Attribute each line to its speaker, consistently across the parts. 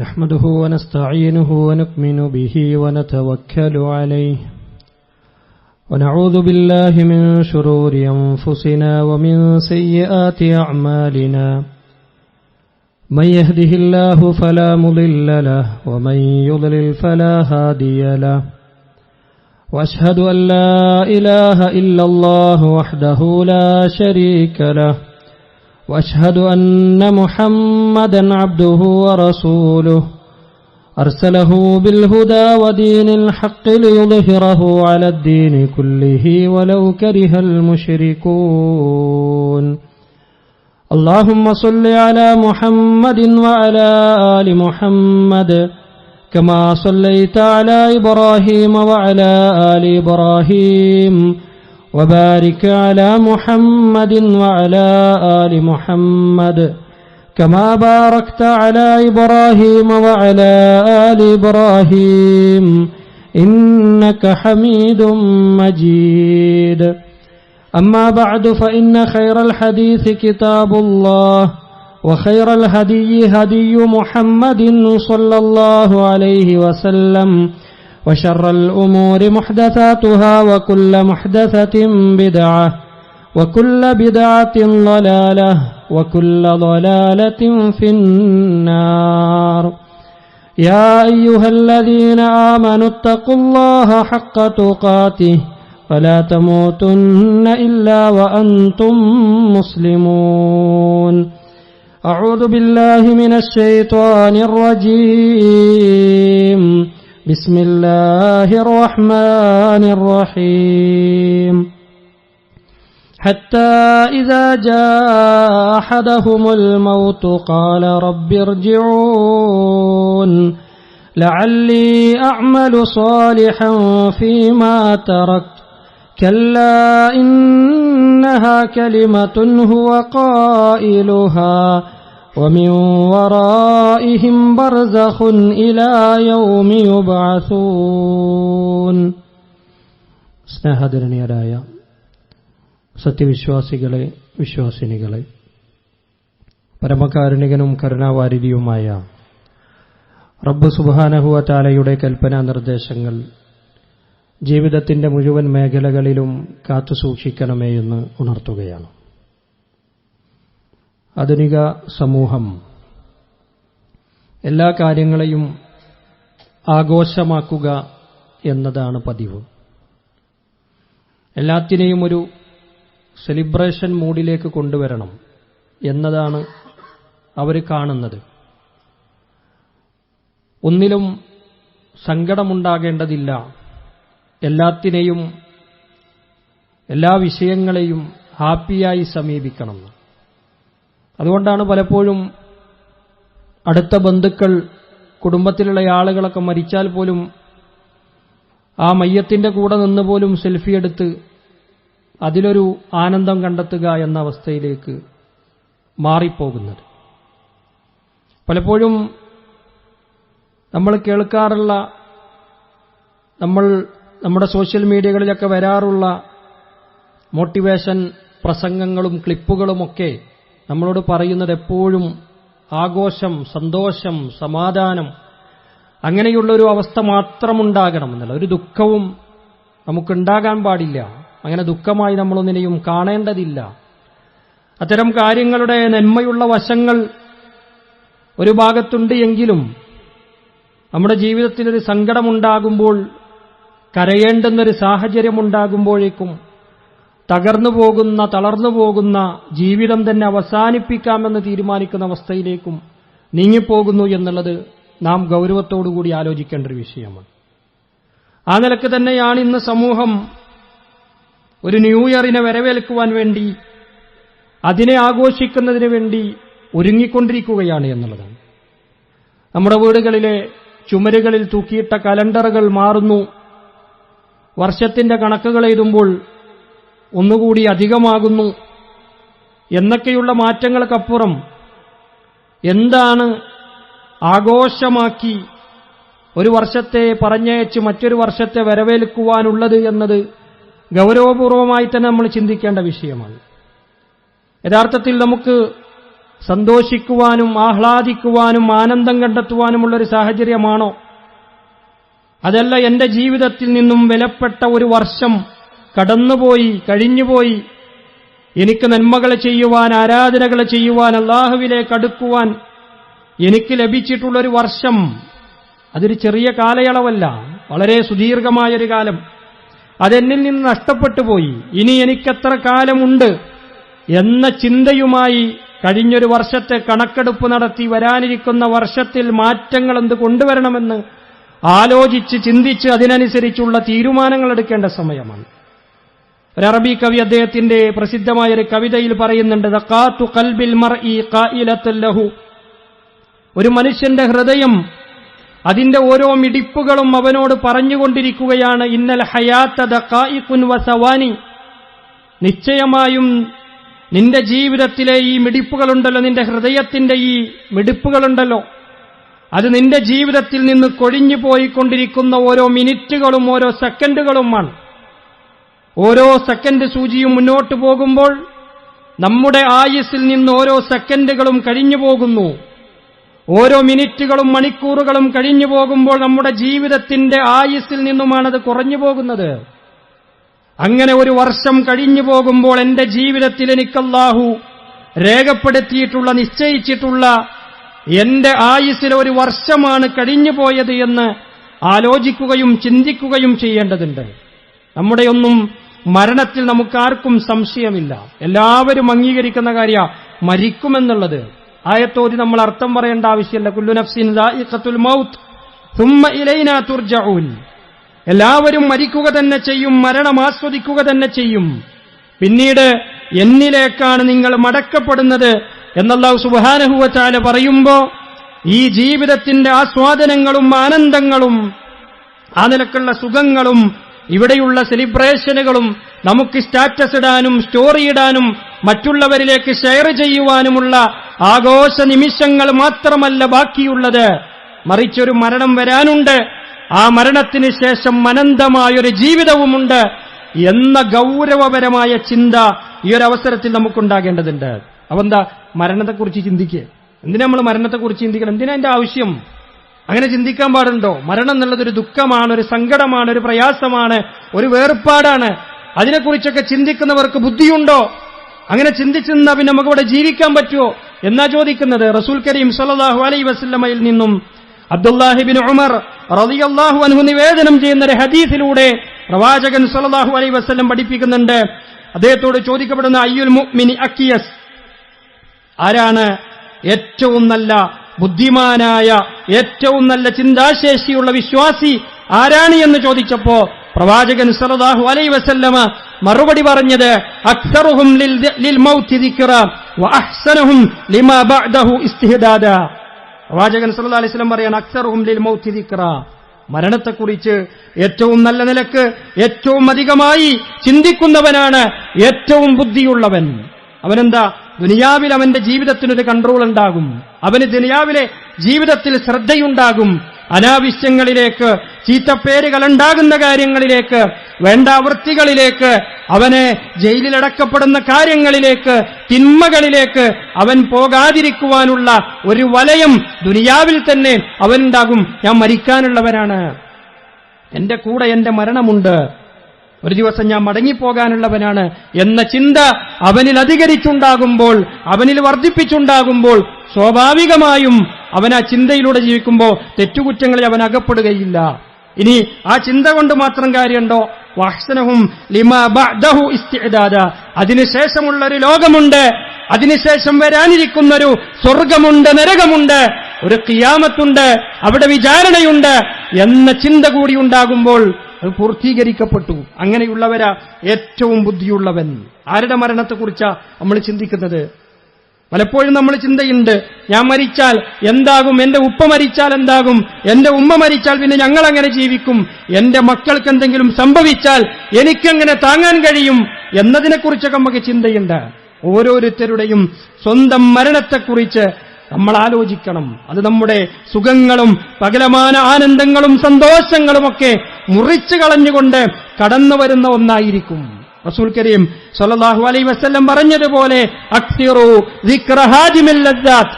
Speaker 1: نحمده ونستعينه ونؤمن به ونتوكل عليه ونعوذ بالله من شرور أنفسنا ومن سيئات أعمالنا من يهده الله فلا مضل له ومن يضلل فلا هادي له وأشهد أن لا إله إلا الله وحده لا شريك له وأشهد أن محمدا عبده ورسوله أرسله بالهدى ودين الحق ليظهره على الدين كله ولو كره المشركون اللهم صل على محمد وعلى آل محمد كما صليت على إبراهيم وعلى آل إبراهيم وبارك على محمد وعلى آل محمد كما باركت على إبراهيم وعلى آل إبراهيم إنك حميد مجيد أما بعد فإن خير الحديث كتاب الله وخير الهدي هدي محمد صلى الله عليه وسلم وشر الأمور محدثاتها وكل محدثة بدعة وكل بدعة ضلالة وكل ضلالة في النار يا أيها الذين آمنوا اتقوا الله حق تقاته ولا تموتن إلا وأنتم مسلمون أعوذ بالله من الشيطان الرجيم بسم الله الرحمن الرحيم حتى إذا جاء أحدهم الموت قال رب ارجعون لعلي أعمل صالحا فيما تركت كلا إنها كلمة هو قائلها ومن ورائهم برزخ إلى يوم يبعثون. സ്നേഹധരണീയരായ സത്യവിശ്വാസികളെ, വിശ്വാസിനികളെ, പരമകാരുണികനും കരുണാവാരിധിയുമായ റബ്ബ് സുബ്ഹാനഹു വ തആലയുടെ കൽപ്പനാ നിർദ്ദേശങ്ങൾ ജീവിതത്തിന്റെ മുഴുവൻ മേഖലകളിലും കാത്തുസൂക്ഷിക്കണമേ എന്ന് ഉണർത്തുകയാണ്. ആധുനിക സമൂഹം എല്ലാ കാര്യങ്ങളെയും ആഘോഷമാക്കുക എന്നതാണ് പതിവ്. എല്ലാത്തിനെയും ഒരു സെലിബ്രേഷൻ മൂഡിലേക്ക് കൊണ്ടുവരണം എന്നതാണ് അവർ കാണുന്നത്. ഒന്നിലും സങ്കടമുണ്ടാകേണ്ടതില്ല, എല്ലാത്തിനെയും എല്ലാ വിഷയങ്ങളെയും ഹാപ്പിയായി സമീപിക്കണം. അതുകൊണ്ടാണ് പലപ്പോഴും അടുത്ത ബന്ധുക്കൾ, കുടുംബത്തിലുള്ള ആളുകളൊക്കെ മരിച്ചാൽ പോലും ആ മയ്യത്തിന്റെ കൂടെ നിന്ന് പോലും സെൽഫി എടുത്ത് അതിലൊരു ആനന്ദം കണ്ടെത്തുക എന്ന അവസ്ഥയിലേക്ക് മാറിപ്പോകുന്നത്. പലപ്പോഴും നമ്മൾ കേൾക്കാറുള്ള, നമ്മുടെ സോഷ്യൽ മീഡിയകളിലൊക്കെ വരാറുള്ള മോട്ടിവേഷൻ പ്രസംഗങ്ങളും ക്ലിപ്പുകളുമൊക്കെ നമ്മളോട് പറയുന്നത് എപ്പോഴും ആഘോഷം, സന്തോഷം, സമാധാനം, അങ്ങനെയുള്ളൊരു അവസ്ഥ മാത്രമുണ്ടാകണം എന്നുള്ള ഒരു ദുഃഖവും നമുക്കുണ്ടാകാൻ പാടില്ല. അങ്ങനെ ദുഃഖമായി നമ്മളൊന്നിനെയും കാണേണ്ടതില്ല. അത്തരം കാര്യങ്ങളുടെ നന്മയുള്ള വശങ്ങൾ ഒരു ഭാഗത്തുണ്ട് എങ്കിലും നമ്മുടെ ജീവിതത്തിലൊരു സങ്കടമുണ്ടാകുമ്പോൾ, കരയേണ്ടുന്നൊരു സാഹചര്യമുണ്ടാകുമ്പോഴേക്കും തകർന്നു പോകുന്ന, തളർന്നു പോകുന്ന ജീവിതം തന്നെ അവസാനിപ്പിക്കാമെന്ന് തീരുമാനിക്കുന്ന അവസ്ഥയിലേക്കും നീങ്ങിപ്പോകുന്നു എന്നുള്ളത് നാം ഗൗരവത്തോടുകൂടി ആലോചിക്കേണ്ട ഒരു വിഷയമാണ്. ആ നിലക്ക് തന്നെയാണ് ഇന്ന് സമൂഹം ഒരു ന്യൂ ഇയറിനെ വരവേൽക്കുവാൻ വേണ്ടി, അതിനെ ആഘോഷിക്കുന്നതിന് വേണ്ടി ഒരുങ്ങിക്കൊണ്ടിരിക്കുകയാണ് എന്നുള്ളതാണ്. നമ്മുടെ വീടുകളിലെ ചുമരുകളിൽ തൂക്കിയിട്ട കലണ്ടറുകൾ മാറുന്നു. വർഷത്തിന്റെ കണക്കുകൾ എഴുതുമ്പോൾ ഒന്നുകൂടി അധികമാകുന്നു എന്നൊക്കെയുള്ള മാറ്റങ്ങൾക്കപ്പുറം എന്താണ് ആഘോഷമാക്കി ഒരു വർഷത്തെ പറഞ്ഞയച്ച് മറ്റൊരു വർഷത്തെ വരവേൽക്കുവാനുള്ളത് എന്നത് ഗൗരവപൂർവമായി തന്നെ നമ്മൾ ചിന്തിക്കേണ്ട വിഷയമാണ്. യഥാർത്ഥത്തിൽ നമുക്ക് സന്തോഷിക്കുവാനും ആഹ്ലാദിക്കുവാനും ആനന്ദം കണ്ടെത്തുവാനുമുള്ളൊരു സാഹചര്യമാണോ? അതല്ല, എന്റെ ജീവിതത്തിൽ നിന്നും വിലപ്പെട്ട ഒരു വർഷം കടന്നുപോയി, കഴിഞ്ഞുപോയി, എനിക്ക് നന്മകൾ ചെയ്യുവാൻ, ആരാധനകൾ ചെയ്യുവാൻ, അല്ലാഹുവിലേക്ക് അടുക്കുവാൻ എനിക്ക് ലഭിച്ചിട്ടുള്ളൊരു വർഷം, അതൊരു ചെറിയ കാലയളവല്ല, വളരെ സുദീർഘമായൊരു കാലം. അതെന്നിൽ നിന്ന് നഷ്ടപ്പെട്ടു പോയി. ഇനി എനിക്കെത്ര കാലമുണ്ട് എന്ന ചിന്തയുമായി കഴിഞ്ഞൊരു വർഷത്തെ കണക്കെടുപ്പ് നടത്തി വരാനിരിക്കുന്ന വർഷത്തിൽ മാറ്റങ്ങൾ എന്ത് കൊണ്ടുവരണമെന്ന് ആലോചിച്ച് ചിന്തിച്ച് അതിനനുസരിച്ചുള്ള തീരുമാനങ്ങൾ എടുക്കേണ്ട സമയമാണ്. ഒരു അറബി കവി അദ്ദേഹത്തിന്റെ പ്രസിദ്ധമായൊരു കവിതയിൽ പറയുന്നുണ്ട്, ദഖാത്തു ഖൽബിൽ മർഇ ഖായിലത്തുൻ ലഹു. ഒരു മനുഷ്യന്റെ ഹൃദയം, അതിന്റെ ഓരോ മിടിപ്പുകളും അവനോട് പറഞ്ഞുകൊണ്ടിരിക്കുകയാണ്, ഇന്നൽ ഹയാത്ത ദഖായിഖുൻ വസവാനി. നിശ്ചയമായും നിന്റെ ജീവിതത്തിലെ ഈ മിടിപ്പുകളുണ്ടല്ലോ, നിന്റെ ഹൃദയത്തിന്റെ ഈ മിടിപ്പുകളുണ്ടല്ലോ, അത് നിന്റെ ജീവിതത്തിൽ നിന്ന് കൊഴിഞ്ഞു പോയിക്കൊണ്ടിരിക്കുന്ന ഓരോ മിനിറ്റുകളും ഓരോ സെക്കൻഡുകളുമാണ്. ഓരോ സെക്കൻഡ് സൂചിയും മുന്നോട്ട് പോകുമ്പോൾ നമ്മുടെ ആയുസ്സിൽ നിന്ന് ഓരോ സെക്കൻഡുകളും കഴിഞ്ഞു പോകുന്നു. ഓരോ മിനിറ്റുകളും മണിക്കൂറുകളും കഴിഞ്ഞു പോകുമ്പോൾ നമ്മുടെ ജീവിതത്തിന്റെ ആയുസ്സിൽ നിന്നുമാണത് കുറഞ്ഞു പോകുന്നത്. അങ്ങനെ ഒരു വർഷം കഴിഞ്ഞു പോകുമ്പോൾ എന്റെ ജീവിതത്തിൽ എനിക്ക് അല്ലാഹു രേഖപ്പെടുത്തിയിട്ടുള്ള, നിശ്ചയിച്ചിട്ടുള്ള എന്റെ ആയുസ്സിലെ ഒരു വർഷമാണ് കഴിഞ്ഞുപോയത് എന്ന് ആലോചിക്കുകയും ചിന്തിക്കുകയും ചെയ്യേണ്ടതുണ്ട്. നമ്മുടെയൊന്നും മരണത്തിൽ നമുക്കാർക്കും സംശയമില്ല. എല്ലാവരും അംഗീകരിക്കുന്ന കാര്യം മരിക്കുമെന്നുള്ളത്. ആയത്തോതി നമ്മൾ അർത്ഥം പറയേണ്ട ആവശ്യമില്ല. കുല്ലു നഫ്സിൻ ദാഇഖത്തുൽ മൗത്ത് സുമ്മ ഇലൈനാ തുർജഊൻ. എല്ലാവരും മരിക്കുക തന്നെ ചെയ്യും, മരണം ആസ്വദിക്കുക തന്നെ ചെയ്യും, പിന്നീട് എന്നിലേക്കാണ് നിങ്ങൾ മടക്കപ്പെടുന്നത് എന്നല്ലാഹു സുബ്ഹാനഹു വ തആല പറയുമ്പോൾ ഈ ജീവിതത്തിന്റെ ആസ്വാദനങ്ങളും ആനന്ദങ്ങളും ആ നിലക്കുള്ള സുഖങ്ങളും ഇവിടെയുള്ള സെലിബ്രേഷനുകളും നമുക്ക് സ്റ്റാറ്റസ് ഇടാനും സ്റ്റോറി ഇടാനും മറ്റുള്ളവരിലേക്ക് ഷെയർ ചെയ്യുവാനുമുള്ള ആഘോഷ നിമിഷങ്ങൾ മാത്രമല്ല ബാക്കിയുള്ളത്, മറിച്ചൊരു മരണം വരാനുണ്ട്. ആ മരണത്തിന് ശേഷം അനന്തമായൊരു ജീവിതവുമുണ്ട് എന്ന ഗൗരവപരമായ ചിന്ത ഈ ഒരു അവസരത്തിൽ നമുക്കുണ്ടാകേണ്ടതുണ്ട്. അവന്താ മരണത്തെക്കുറിച്ച് ചിന്തിക്കുക? എന്തിനാ നമ്മൾ മരണത്തെക്കുറിച്ച് ചിന്തിക്കണം? എന്തിനാ അതിന്റെ ആവശ്യം? അങ്ങനെ ചിന്തിക്കാൻ പാടുണ്ടോ? മരണം എന്നുള്ളത് ഒരു ദുഃഖമാണ്, ഒരു സങ്കടമാണ്, ഒരു പ്രയാസമാണ്, ഒരു വേർപാടാണ്. അതിനെക്കുറിച്ചൊക്കെ ചിന്തിക്കുന്നവർക്ക് ബുദ്ധിയുണ്ടോ? അങ്ങനെ ചിന്തിച്ചെന്നാ പിന്നെ നമുക്കിവിടെ ജീവിക്കാൻ പറ്റുമോ എന്നാ ചോദിക്കുന്നത്. റസൂൽ കരീം സല്ലല്ലാഹു അലൈഹി വസല്ലമയിൽ നിന്നും അബ്ദുല്ലാഹി ഇബ്നു ഉമർ റളിയല്ലാഹു അൻഹു നിവേദനം ചെയ്യുന്ന ഒരു ഹദീസിലൂടെ പ്രവാചകൻ സല്ലല്ലാഹു അലൈഹി വസല്ലം പഠിപ്പിക്കുന്നുണ്ട്. അദ്ദേഹത്തോട് ചോദിക്കപ്പെടുന്ന അയ്യുൽ മുഅ്മിനി അക്കിയസ്, ആരാണ് ഏറ്റവും നല്ല ബുദ്ധിമാനായ, ഏറ്റവും നല്ല ചിന്താശേഷിയുള്ള വിശ്വാസി ആരാണ് എന്ന് ചോദിച്ചപ്പോ പ്രവാചകൻ സല്ലല്ലാഹു അലൈഹി വസല്ലമ മറുപടി പറഞ്ഞത് അക്സറുഹും ലിൽ മൗതി ദിക്റ വ അഹ്സനുഹും ലിമാ ബഅദഹു ഇസ്തിഹദാദ. പ്രവാചകൻ സല്ലല്ലാഹു അലൈഹി വസല്ലം പറയാണ്, അക്സറുഹും ലിൽ മൗതി ദിക്റ, മരണത്തെക്കുറിച്ച് ഏറ്റവും നല്ല നിലക്ക് ഏറ്റവും അധികമായി ചിന്തിക്കുന്നവനാണ് ഏറ്റവും ബുദ്ധിയുള്ളവൻ. അവനെന്താ, ദുനിയാവിൽ അവന്റെ ജീവിതത്തിനൊരു കൺട്രോൾ ഉണ്ടാകും, അവന് ദുനിയാവിലെ ജീവിതത്തിൽ ശ്രദ്ധയുണ്ടാകും. അനാവശ്യങ്ങളിലേക്ക്, ചീത്തപ്പേരുകൾ ഉണ്ടാകുന്ന കാര്യങ്ങളിലേക്ക്, വേണ്ട വൃത്തികളിലേക്ക്, അവനെ ജയിലിലടക്കപ്പെടുന്ന കാര്യങ്ങളിലേക്ക്, തിന്മകളിലേക്ക് അവൻ പോകാതിരിക്കുവാനുള്ള ഒരു വലയം ദുനിയാവിൽ തന്നെ അവനുണ്ടാകും. ഞാൻ മരിക്കാനുള്ളവനാണ്, എന്റെ കൂടെ എന്റെ മരണമുണ്ട്, ഒരു ദിവസം ഞാൻ മടങ്ങിപ്പോകാനുള്ളവനാണ് എന്ന ചിന്ത അവനിൽ അധികരിച്ചുണ്ടാകുമ്പോൾ, അവനിൽ വർദ്ധിപ്പിച്ചുണ്ടാകുമ്പോൾ സ്വാഭാവികമായും അവൻ ആ ചിന്തയിലൂടെ ജീവിക്കുമ്പോൾ തെറ്റുകുറ്റങ്ങളിൽ അവൻ അകപ്പെടുകയില്ല. ഇനി ആ ചിന്ത കൊണ്ട് മാത്രം കാര്യമുണ്ടോ? വഹ്സനഹും ലിമാ ബഅദഹു ഇസ്തിഅദാദ, അതിനുശേഷമുള്ള ഒരു ലോകമുണ്ട്, അതിനുശേഷം വരാനിരിക്കുന്നൊരു സ്വർഗമുണ്ട്, നരകമുണ്ട്, ഒരു ഖിയാമത്തുണ്ട്, അവിടെ വിചാരണയുണ്ട് എന്ന ചിന്ത കൂടി ഉണ്ടാകുമ്പോൾ അത് പൂർത്തീകരിക്കപ്പെട്ടു. അങ്ങനെയുള്ളവരാ ഏറ്റവും ബുദ്ധിയുള്ളവൻ. ആരുടെ മരണത്തെക്കുറിച്ചാ നമ്മൾ ചിന്തിക്കുന്നത്? പലപ്പോഴും നമ്മൾ ചിന്തയുണ്ട്, ഞാൻ മരിച്ചാൽ എന്താകും, എന്റെ ഉപ്പ മരിച്ചാൽ എന്താകും, എന്റെ ഉമ്മ മരിച്ചാൽ പിന്നെ ഞങ്ങൾ അങ്ങനെ ജീവിക്കും, എന്റെ മക്കൾക്ക് എന്തെങ്കിലും സംഭവിച്ചാൽ എനിക്കെങ്ങനെ താങ്ങാൻ കഴിയും എന്നതിനെക്കുറിച്ചൊക്കെ നമുക്ക് ചിന്തയുണ്ട്. ഓരോരുത്തരുടെയും സ്വന്തം മരണത്തെക്കുറിച്ച് നമ്മൾ ആലോചിക്കണം. അത് നമ്മുടെ സുഖങ്ങളും പകലമാന ആനന്ദങ്ങളും സന്തോഷങ്ങളുമൊക്കെ മുറിച്ചു കളഞ്ഞുകൊണ്ട് കടന്നു വരുന്ന ഒന്നായിരിക്കും. റസൂൽ കരീം സ്വല്ലല്ലാഹു അലൈഹി വസല്ലം പറഞ്ഞതുപോലെ അക്തിറു ദിക്റ ഹാദിമിൽ ലദ്ദാത്ത്,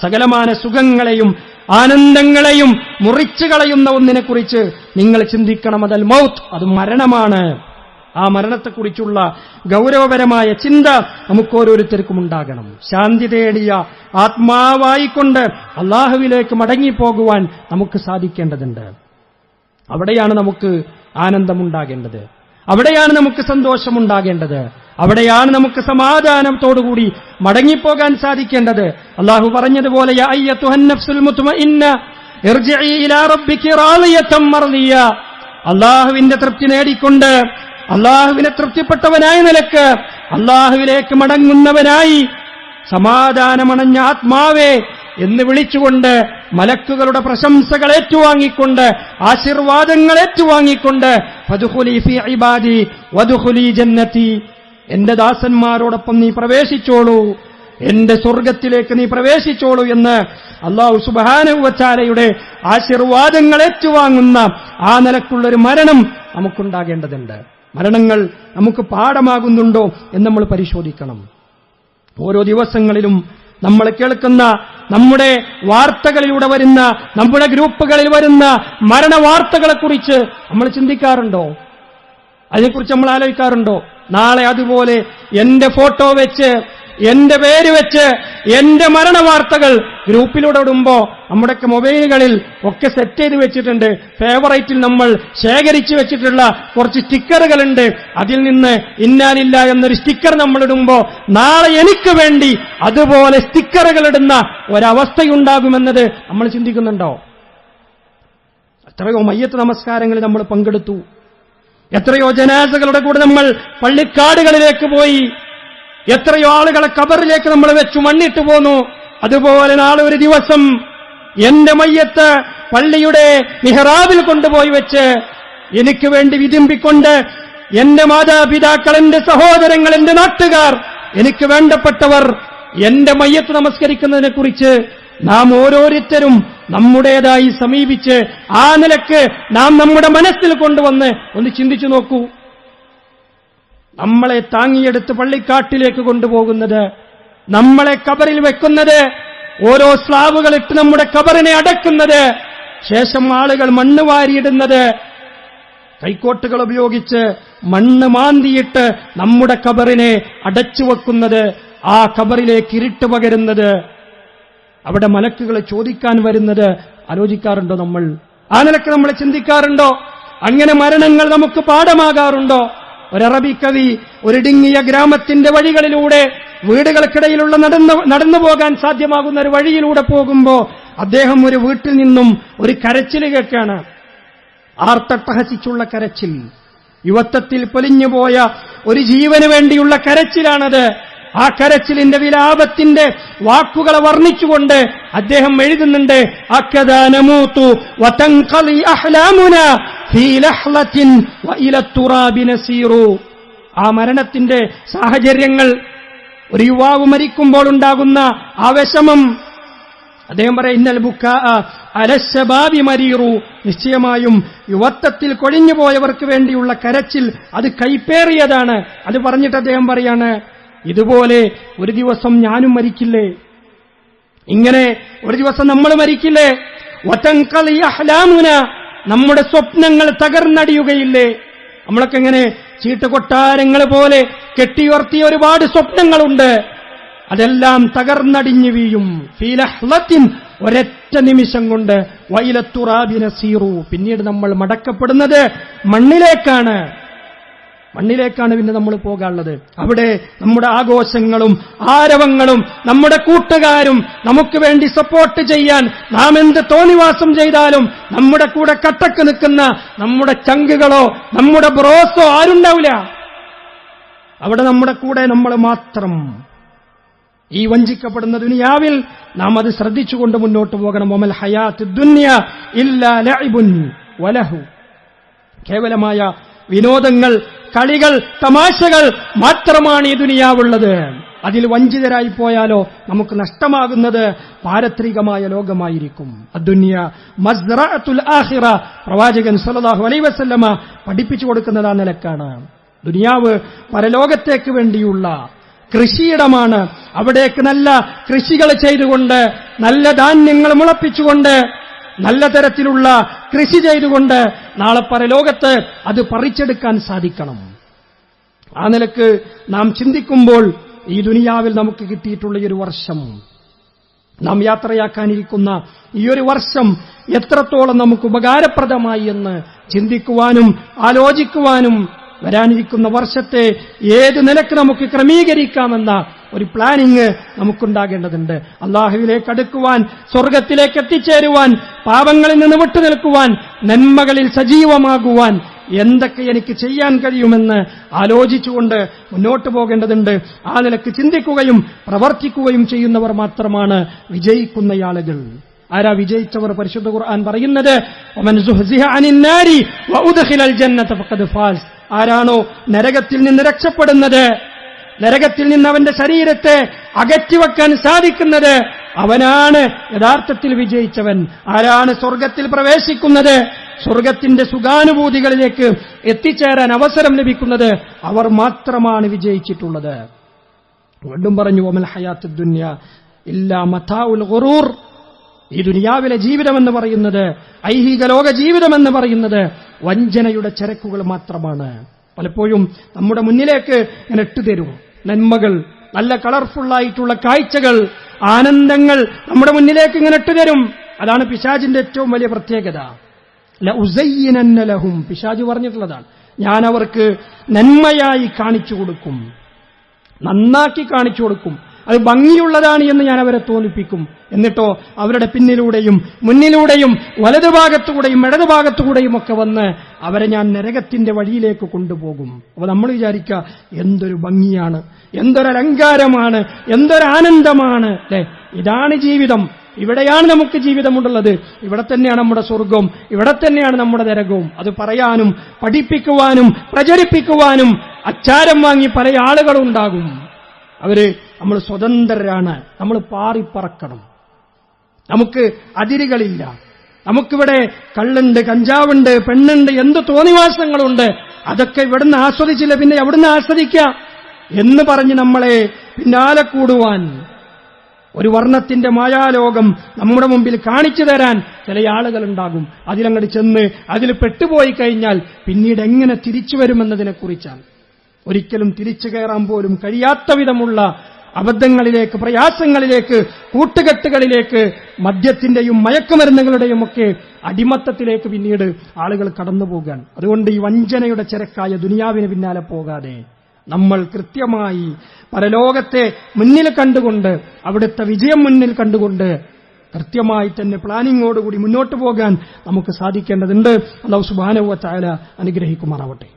Speaker 1: സകലമാന സുഖങ്ങളെയും ആനന്ദങ്ങളെയും മുറിച്ചു കളയുന്ന ഒന്നിനെക്കുറിച്ച് നിങ്ങൾ ചിന്തിക്കണം. അതൽ മൗത്ത്, അത് മരണമാണ്. ആ മരണത്തെക്കുറിച്ചുള്ള ഗൗരവപരമായ ചിന്ത നമുക്ക് ഓരോരുത്തർക്കും ഉണ്ടാകണം. ശാന്തി തേടിയ ആത്മാവായിക്കൊണ്ട് അല്ലാഹുവിലേക്ക് മടങ്ങിപ്പോകുവാൻ നമുക്ക് സാധിക്കേണ്ടതുണ്ട്. അവിടെയാണ് നമുക്ക് ആനന്ദമുണ്ടാകേണ്ടത്, അവിടെയാണ് നമുക്ക് സന്തോഷമുണ്ടാകേണ്ടത്, അവിടെയാണ് നമുക്ക് സമാധാനത്തോടുകൂടി മടങ്ങിപ്പോകാൻ സാധിക്കേണ്ടത്. അല്ലാഹു പറഞ്ഞതുപോലെ യാ അയ്യത്തുഹൻ നഫ്സുൽ മുത്മഇന്ന ഇർജിഇ ഇലാ റബ്ബികി റാളിയതൻ മർദിയ, അല്ലാഹുവിന്റെ തൃപ്തി നേടിക്കൊണ്ട് അല്ലാഹുവിനെ തൃപ്തിപ്പെട്ടവനായ നിലക്ക് അല്ലാഹുവിലേക്ക് മടങ്ങുന്നവനായി സമാധാനമണഞ്ഞ ആത്മാവേ എന്ന് വിളിച്ചുകൊണ്ട് മലക്കുകളുടെ പ്രശംസകൾ ഏറ്റുവാങ്ങിക്കൊണ്ട് ആശീർവാദങ്ങൾ ഏറ്റുവാങ്ങിക്കൊണ്ട് ഫദ്ഖുലി ഫീ ഇബാദി വദ്ഖുലി ജന്നതി, എന്റെ ദാസന്മാരോടൊപ്പം നീ പ്രവേശിച്ചോളൂ, എന്റെ സ്വർഗത്തിലേക്ക് നീ പ്രവേശിച്ചോളൂ എന്ന് അല്ലാഹു സുബ്ഹാനഹു വ തആലയുടെ ആശീർവാദങ്ങൾ ഏറ്റുവാങ്ങുന്ന ആ നിലക്കുള്ളൊരു മരണം നമുക്കുണ്ടാകേണ്ടതുണ്ട്. മരണങ്ങൾ നമുക്ക് പാഠമാകുന്നുണ്ടോ എന്ന് നമ്മൾ പരിശോധിക്കണം. ഓരോ ദിവസങ്ങളിലും നമ്മൾ കേൾക്കുന്ന, നമ്മുടെ വാർത്തകളിലൂടെ വരുന്ന, നമ്മുടെ ഗ്രൂപ്പുകളിൽ വരുന്ന മരണവാർത്തകളെക്കുറിച്ച് നമ്മൾ ചിന്തിക്കാറുണ്ടോ? അതിനെക്കുറിച്ച് നമ്മൾ ആലോചിക്കാറുണ്ടോ? നാളെ അതുപോലെ എന്റെ ഫോട്ടോ വെച്ച്, എന്റെ പേര് വെച്ച്, എന്റെ മരണവാർത്തകൾ ഗ്രൂപ്പിലൂടെ ഇടുമ്പോ നമ്മുടെയൊക്കെ മൊബൈലുകളിൽ ഒക്കെ സെറ്റ് ചെയ്ത് വെച്ചിട്ടുണ്ട്. ഫേവറേറ്റിൽ നമ്മൾ ശേഖരിച്ചു വെച്ചിട്ടുള്ള കുറച്ച് സ്റ്റിക്കറുകളുണ്ട്. അതിൽ നിന്ന് ഇന്നാലില്ല എന്നൊരു സ്റ്റിക്കർ നമ്മൾ ഇടുമ്പോ നാളെ എനിക്ക് വേണ്ടി അതുപോലെ സ്റ്റിക്കറുകൾ ഇടുന്ന ഒരവസ്ഥയുണ്ടാകുമെന്നത് നമ്മൾ ചിന്തിക്കുന്നുണ്ടോ? എത്രയോ മയ്യത്ത് നമസ്കാരങ്ങളിൽ നമ്മൾ പങ്കെടുത്തു, എത്രയോ ജനാസകളുടെ കൂടെ നമ്മൾ പള്ളിക്കാടുകളിലേക്ക് പോയി, എത്രയോ ആളുകളെ ഖബറിലേക്ക് നമ്മൾ വെച്ചു മണ്ണിട്ട് പോന്നു. അതുപോലെ നാളെ ഒരു ദിവസം എന്റെ മയ്യത്ത് പള്ളിയുടെ മിഹ്റാബിൽ കൊണ്ടുപോയി വെച്ച് എനിക്ക് വേണ്ടി വിതുമ്പിക്കൊണ്ട് എന്റെ മാതാപിതാക്കൾ, എന്റെ സഹോദരങ്ങൾ, എന്റെ നാട്ടുകാർ, എനിക്ക് വേണ്ടപ്പെട്ടവർ എന്റെ മയ്യത്ത് നമസ്കരിക്കുന്നതിനെക്കുറിച്ച് നാം ഓരോരുത്തരും നമ്മുടേതായി സമീപിച്ച് ആ നിലക്ക് നാം നമ്മുടെ മനസ്സിൽ കൊണ്ടുവന്ന് ഒന്ന് ചിന്തിച്ചു നോക്കൂ. നമ്മളെ താങ്ങിയെടുത്ത് പള്ളിക്കാട്ടിലേക്ക് കൊണ്ടുപോകുന്നത്, നമ്മളെ ഖബറിൽ വെക്കുന്നത്, ഓരോ സ്ലാബുകളിട്ട് നമ്മുടെ ഖബറിനെ അടക്കുന്നത്, ശേഷം ആളുകൾ മണ്ണ് വാരിയിടുന്നത്, കൈക്കോട്ടുകൾ ഉപയോഗിച്ച് മണ്ണ് മാന്തിയിട്ട് നമ്മുടെ ഖബറിനെ അടച്ചു വെക്കുന്നത്, ആ ഖബറിലേക്ക് ഇരുട്ട് പകരുന്നത്, അവിടെ മലക്കുകൾ ചോദിക്കാൻ വരുന്നത് ആലോചിക്കാറുണ്ടോ? നമ്മൾ ആ നിലക്ക് നമ്മൾ ചിന്തിക്കാറുണ്ടോ? അങ്ങനെ മരണങ്ങൾ നമുക്ക് പാഠമാകാറുണ്ടോ? ഒരറബി കവി ഒരിടുങ്ങിയ ഗ്രാമത്തിന്റെ വഴികളിലൂടെ, വീടുകൾക്കിടയിലുള്ള നടന്നു പോകാൻ സാധ്യമാകുന്ന ഒരു വഴിയിലൂടെ പോകുമ്പോ അദ്ദേഹം ഒരു വീട്ടിൽ നിന്നും ഒരു കരച്ചിൽ കേൾക്കാണ്. ആർത്തട്ടഹസിച്ചുള്ള കരച്ചിൽ, യുവത്വത്തിൽ പൊലിഞ്ഞുപോയ ഒരു ജീവന് വേണ്ടിയുള്ള കരച്ചിലാണത്. ആ കരച്ചിലിന്റെ വിലാപത്തിന്റെ വാക്കുകളെ വർണ്ണിച്ചുകൊണ്ട് അദ്ദേഹം എഴുതുന്നുണ്ട്, അക്കദാ നമൂതു വതൻഖലി അഹ്ലാമുനാ ഫീ ലഹ്ലത്തിൻ വഇല തുറാബി നസീറു. ആ മരണത്തിന്റെ സാഹചര്യങ്ങൾ, ഒരു യുവാവ് മരിക്കുമ്പോൾ ഉണ്ടാകുന്ന ആ വിഷമം, അദ്ദേഹം പറയാം, ഇന്നൽ ബുക്കാ അലശ്ശബാബി മരീറു, നിശ്ചയമായും യുവത്വത്തിൽ കൊഴിഞ്ഞുപോയവർക്ക് വേണ്ടിയുള്ള കരച്ചിൽ അത് കൈപ്പേറിയതാണ്. അത് പറഞ്ഞിട്ട് അദ്ദേഹം പറയാണ്, ഇതുപോലെ ഒരു ദിവസം ഞാനും മരിക്കില്ലേ, ഇങ്ങനെ ഒരു ദിവസം നമ്മൾ മരിക്കില്ലേ, വതൻഖലി അഹ്ലാമുന, നമ്മുടെ സ്വപ്നങ്ങൾ തകർന്നടിയുകയില്ലേ. നമ്മളൊക്കെ ഇങ്ങനെ ചീട്ടുകൊട്ടാരങ്ങൾ പോലെ കെട്ടിയുയർത്തിയ ഒരുപാട് സ്വപ്നങ്ങളുണ്ട്, അതെല്ലാം തകർന്നടിഞ്ഞു വീഴും. ഫീ ലഹ്ലത്തിൻ, ഒരൊറ്റ നിമിഷം കൊണ്ട്, വഇല തുറാബി നസീറു, പിന്നീട് നമ്മൾ മടക്കപ്പെടുന്നത് മണ്ണിലേക്കാണ്. മണ്ണിലേക്കാണ് പിന്നെ നമ്മൾ പോകാനുള്ളത്. അവിടെ നമ്മുടെ ആഘോഷങ്ങളും ആരവങ്ങളും നമ്മുടെ കൂട്ടുകാരും നമുക്ക് വേണ്ടി സപ്പോർട്ട് ചെയ്യാൻ നാം എന്ത് തോന്നിവാസം ചെയ്താലും നമ്മുടെ കൂടെ കട്ടക്ക് നിൽക്കുന്ന നമ്മുടെ ചങ്കുകളോ നമ്മുടെ ബ്രോസോ ആരുണ്ടാവില്ല. അവിടെ നമ്മുടെ കൂടെ നമ്മൾ മാത്രം. ഈ വഞ്ചിക്കപ്പെടുന്ന ദുനിയാവിൽ നാം അത് ശ്രദ്ധിച്ചുകൊണ്ട് മുന്നോട്ട് പോകണം. വമൽ ഹയാത്തു ദുനിയ ഇല്ലാ ലഅബുൻ വലഹു, കേവലമായ വിനോദങ്ങൾ, കളികൾ, തമാശകൾ മാത്രമാണ് ഈ ദുനിയാവുള്ളത്. അതിൽ വഞ്ചിതരായി പോയാലോ നമുക്ക് നഷ്ടമാകുന്നത് പാരത്രികമായ ലോകമായിരിക്കും. അദ്ദുനിയ മസ്റഅത്തുൽ ആഖിറ, പ്രവാചകൻ സല്ലല്ലാഹു അലൈഹി വസല്ലമ പഠിപ്പിച്ചു കൊടുക്കുന്നത് ആ നിലക്കാണ്. ദുനിയാവ് പരലോകത്തേക്ക് വേണ്ടിയുള്ള കൃഷിയിടമാണ്. അവിടേക്ക് നല്ല കൃഷികൾ ചെയ്തുകൊണ്ട്, നല്ല ധാന്യങ്ങൾ മുളപ്പിച്ചുകൊണ്ട്, നല്ല തരത്തിലുള്ള കൃഷി ചെയ്തുകൊണ്ട് നാളെ പരലോകത്ത് അത് പറിച്ചെടുക്കാൻ സാധിക്കണം. ആ നിലക്ക് നാം ചിന്തിക്കുമ്പോൾ ഈ ദുനിയാവിൽ നമുക്ക് കിട്ടിയിട്ടുള്ള ഈ ഒരു വർഷം, നാം യാത്രയാക്കാനിരിക്കുന്ന ഈ ഒരു വർഷം എത്രത്തോളം നമുക്ക് ഉപകാരപ്രദമായി എന്ന് ചിന്തിക്കുവാനും ആലോചിക്കുവാനും, വരാനിരിക്കുന്ന വർഷത്തെ ഏത് നിലക്ക് നമുക്ക് ക്രമീകരിക്കാമെന്ന ഒരു പ്ലാനിങ് നമുക്കുണ്ടാകേണ്ടതുണ്ട്. അള്ളാഹുവിലേക്ക് അടുക്കുവാൻ, സ്വർഗത്തിലേക്ക് എത്തിച്ചേരുവാൻ, പാപങ്ങളിൽ നിന്ന് വിട്ടുനിൽക്കുവാൻ, നന്മകളിൽ സജീവമാകുവാൻ എന്തൊക്കെ എനിക്ക് ചെയ്യാൻ കഴിയുമെന്ന് ആലോചിച്ചുകൊണ്ട് മുന്നോട്ട് പോകേണ്ടതുണ്ട്. ആ നിലക്ക് ചിന്തിക്കുകയും പ്രവർത്തിക്കുകയും ചെയ്യുന്നവർ മാത്രമാണ് വിജയിക്കുന്ന ആളുകൾ. ആരാ വിജയിച്ചവർ? പരിശുദ്ധ ഖുർആൻ പറയുന്നത്, വമൻ സുഹ്സിഹ അനിൻ നാരി വഉദ്ഖിലൽ ജന്നത ഫഖദ് ഫാസ്. ആരാണോ നരകത്തിൽ നിന്ന് രക്ഷപ്പെടുന്നത്, നരകത്തിൽ നിന്ന് അവന്റെ ശരീരത്തെ അകറ്റിവെക്കാൻ സാധിക്കുന്നത്, അവനാണ് യഥാർത്ഥത്തിൽ വിജയിച്ചവൻ. ആരാണ് സ്വർഗത്തിൽ പ്രവേശിക്കുന്നത്, സ്വർഗത്തിന്റെ സുഖാനുഭൂതികളിലേക്ക് എത്തിച്ചേരാൻ അവസരം ലഭിക്കുന്നത്, അവർ മാത്രമാണ് വിജയിച്ചിട്ടുള്ളത്. വീണ്ടും പറഞ്ഞു, വമൽ ഹയാത്തുദ് ദുനിയ ഇല്ലാ മതാഉൽ ഗുറൂർ. ഈ ദുനിയാവിലെ ജീവിതമെന്ന് പറയുന്നത്, ഐഹിക ലോക ജീവിതമെന്ന് പറയുന്നത് വഞ്ചനയുടെ ചരക്കുകൾ മാത്രമാണ്. പലപ്പോഴും നമ്മുടെ മുന്നിലേക്ക് ഇങ്ങനെ ഇട്ടുതരും നന്മകൾ, നല്ല കളർഫുള്ളായിട്ടുള്ള കാഴ്ചകൾ, ആനന്ദങ്ങൾ നമ്മുടെ മുന്നിലേക്ക് ഇങ്ങനെ ഇട്ടുതരും. അതാണ് പിശാചിന്റെ ഏറ്റവും വലിയ പ്രത്യേകത. ലഉസയ്യിനന്ന ലഹും, പിശാച് പറഞ്ഞിട്ടുള്ളതാണ്, ഞാൻ അവർക്ക് നന്മയായി കാണിച്ചു കൊടുക്കും, നന്നാക്കി കാണിച്ചു കൊടുക്കും, അത് ഭംഗിയുള്ളതാണ് എന്ന് ഞാൻ അവരെ തോന്നിപ്പിക്കും. എന്നിട്ടോ അവരുടെ പിന്നിലൂടെയും മുന്നിലൂടെയും വലതുഭാഗത്തുകൂടെയും ഇടതുഭാഗത്തുകൂടെയും ഒക്കെ വന്ന് അവരെ ഞാൻ നരകത്തിന്റെ വഴിയിലേക്ക് കൊണ്ടുപോകും. അപ്പൊ നമ്മൾ വിചാരിക്കുക, എന്തൊരു ഭംഗിയാണ്, എന്തൊരലങ്കാരമാണ്, എന്തൊരാനന്ദമാണ് അല്ലെ? ഇതാണ് ജീവിതം, ഇവിടെയാണ് നമുക്ക് ജീവിതമുള്ളത്, ഇവിടെ തന്നെയാണ് നമ്മുടെ സ്വർഗവും, ഇവിടെ തന്നെയാണ് നമ്മുടെ നരകവും. അത് പറയാനും പഠിപ്പിക്കുവാനും പ്രചരിപ്പിക്കുവാനും അച്ചാരം വാങ്ങി പല ആളുകളുണ്ടാകും. അവര് നമ്മൾ സ്വതന്ത്രരാണ്, നമ്മൾ പാറിപ്പറക്കണം, നമുക്ക് അതിരുകളില്ല, നമുക്കിവിടെ കള്ളുണ്ട്, കഞ്ചാവുണ്ട്, പെണ്ണുണ്ട്, എന്ത് തോന്നിവാസങ്ങളുണ്ട്, അതൊക്കെ ഇവിടുന്ന് ആസ്വദിച്ചില്ല പിന്നെ എവിടുന്ന് ആസ്വദിക്കാം എന്ന് പറഞ്ഞ് നമ്മളെ പിന്നാലെ കൂടുവാൻ, ഒരു വർണ്ണത്തിന്റെ മായാലോകം നമ്മുടെ മുമ്പിൽ കാണിച്ചു തരാൻ ചില ആളുകളുണ്ടാകും. അതിലങ്ങോട്ട് ചെന്ന് അതിൽ പെട്ടുപോയി കഴിഞ്ഞാൽ പിന്നീട് എങ്ങനെ തിരിച്ചു വരുമെന്നതിനെക്കുറിച്ചാണ്. ഒരിക്കലും തിരിച്ചു കയറാൻ പോലും കഴിയാത്ത വിധമുള്ള അബദ്ധങ്ങളിലേക്ക്, പ്രയാസങ്ങളിലേക്ക്, കൂട്ടുകെട്ടുകളിലേക്ക്, മദ്യത്തിന്റെയും മയക്കുമരുന്നുകളുടെയും ഒക്കെ അടിമത്തത്തിലേക്ക് പിന്നീട് ആളുകൾ കടന്നുപോകാൻ. അതുകൊണ്ട് ഈ വഞ്ചനയുടെ ചരക്കായ ദുനിയാവിന് പിന്നാലെ പോകാതെ നമ്മൾ കൃത്യമായി പരലോകത്തെ മുന്നിൽ കണ്ടുകൊണ്ട്, അവിടുത്തെ വിജയം മുന്നിൽ കണ്ടുകൊണ്ട് കൃത്യമായി തന്നെ പ്ലാനിങ്ങോടുകൂടി മുന്നോട്ട് പോകാൻ നമുക്ക് സാധിക്കേണ്ടതുണ്ട്. അല്ലാഹു സുബ്ഹാനഹു വ തആല അനുഗ്രഹിക്കുമാറാവട്ടെ.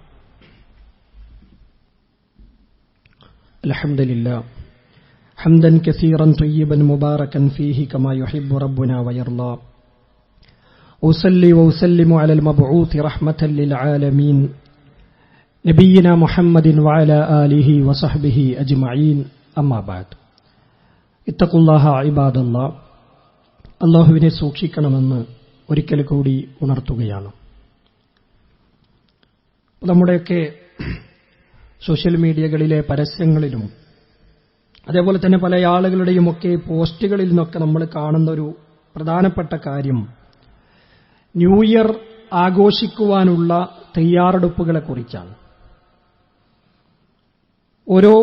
Speaker 1: അൽഹംദുലില്ലാഹ് ഹംദൻ കസീറൻ തയ്യിബൻ മുബാറകൻ ഫീഹി കമാ യുഹിബ്ബു റബ്ബുനാ വയർളാ. ഉസല്ലി വഉസല്ലിമു അലൽ മബ്ഊത്തി റഹ്മതൻ ലിൽ ആലമീൻ നബിയിനാ മുഹമ്മദിൻ വഅലാ ആലിഹി വസഹ്ബിഹി അജ്മഈൻ. അമ്മാ ബഅദ്. ഇത്തഖുല്ലാഹ ഇബാദല്ലാഹ്. അല്ലാഹുവിനെ സൂക്ഷിക്കണമെന്ന് ഒരിക്കൽ കൂടി ഉണർത്തുകയാണ്. നമ്മുടെയൊക്കെ സോഷ്യൽ മീഡിയകളിലെ പരസ്യങ്ങളിലും അതേപോലെ തന്നെ പല ആളുകളുടെയും ഒക്കെ പോസ്റ്റുകളിൽ നിന്നൊക്കെ നമ്മൾ കാണുന്ന ഒരു പ്രധാനപ്പെട്ട കാര്യം ന്യൂ ഇയർ ആഘോഷിക്കുവാനുള്ള തയ്യാറെടുപ്പുകളെക്കുറിച്ചാണ്. ഓരോ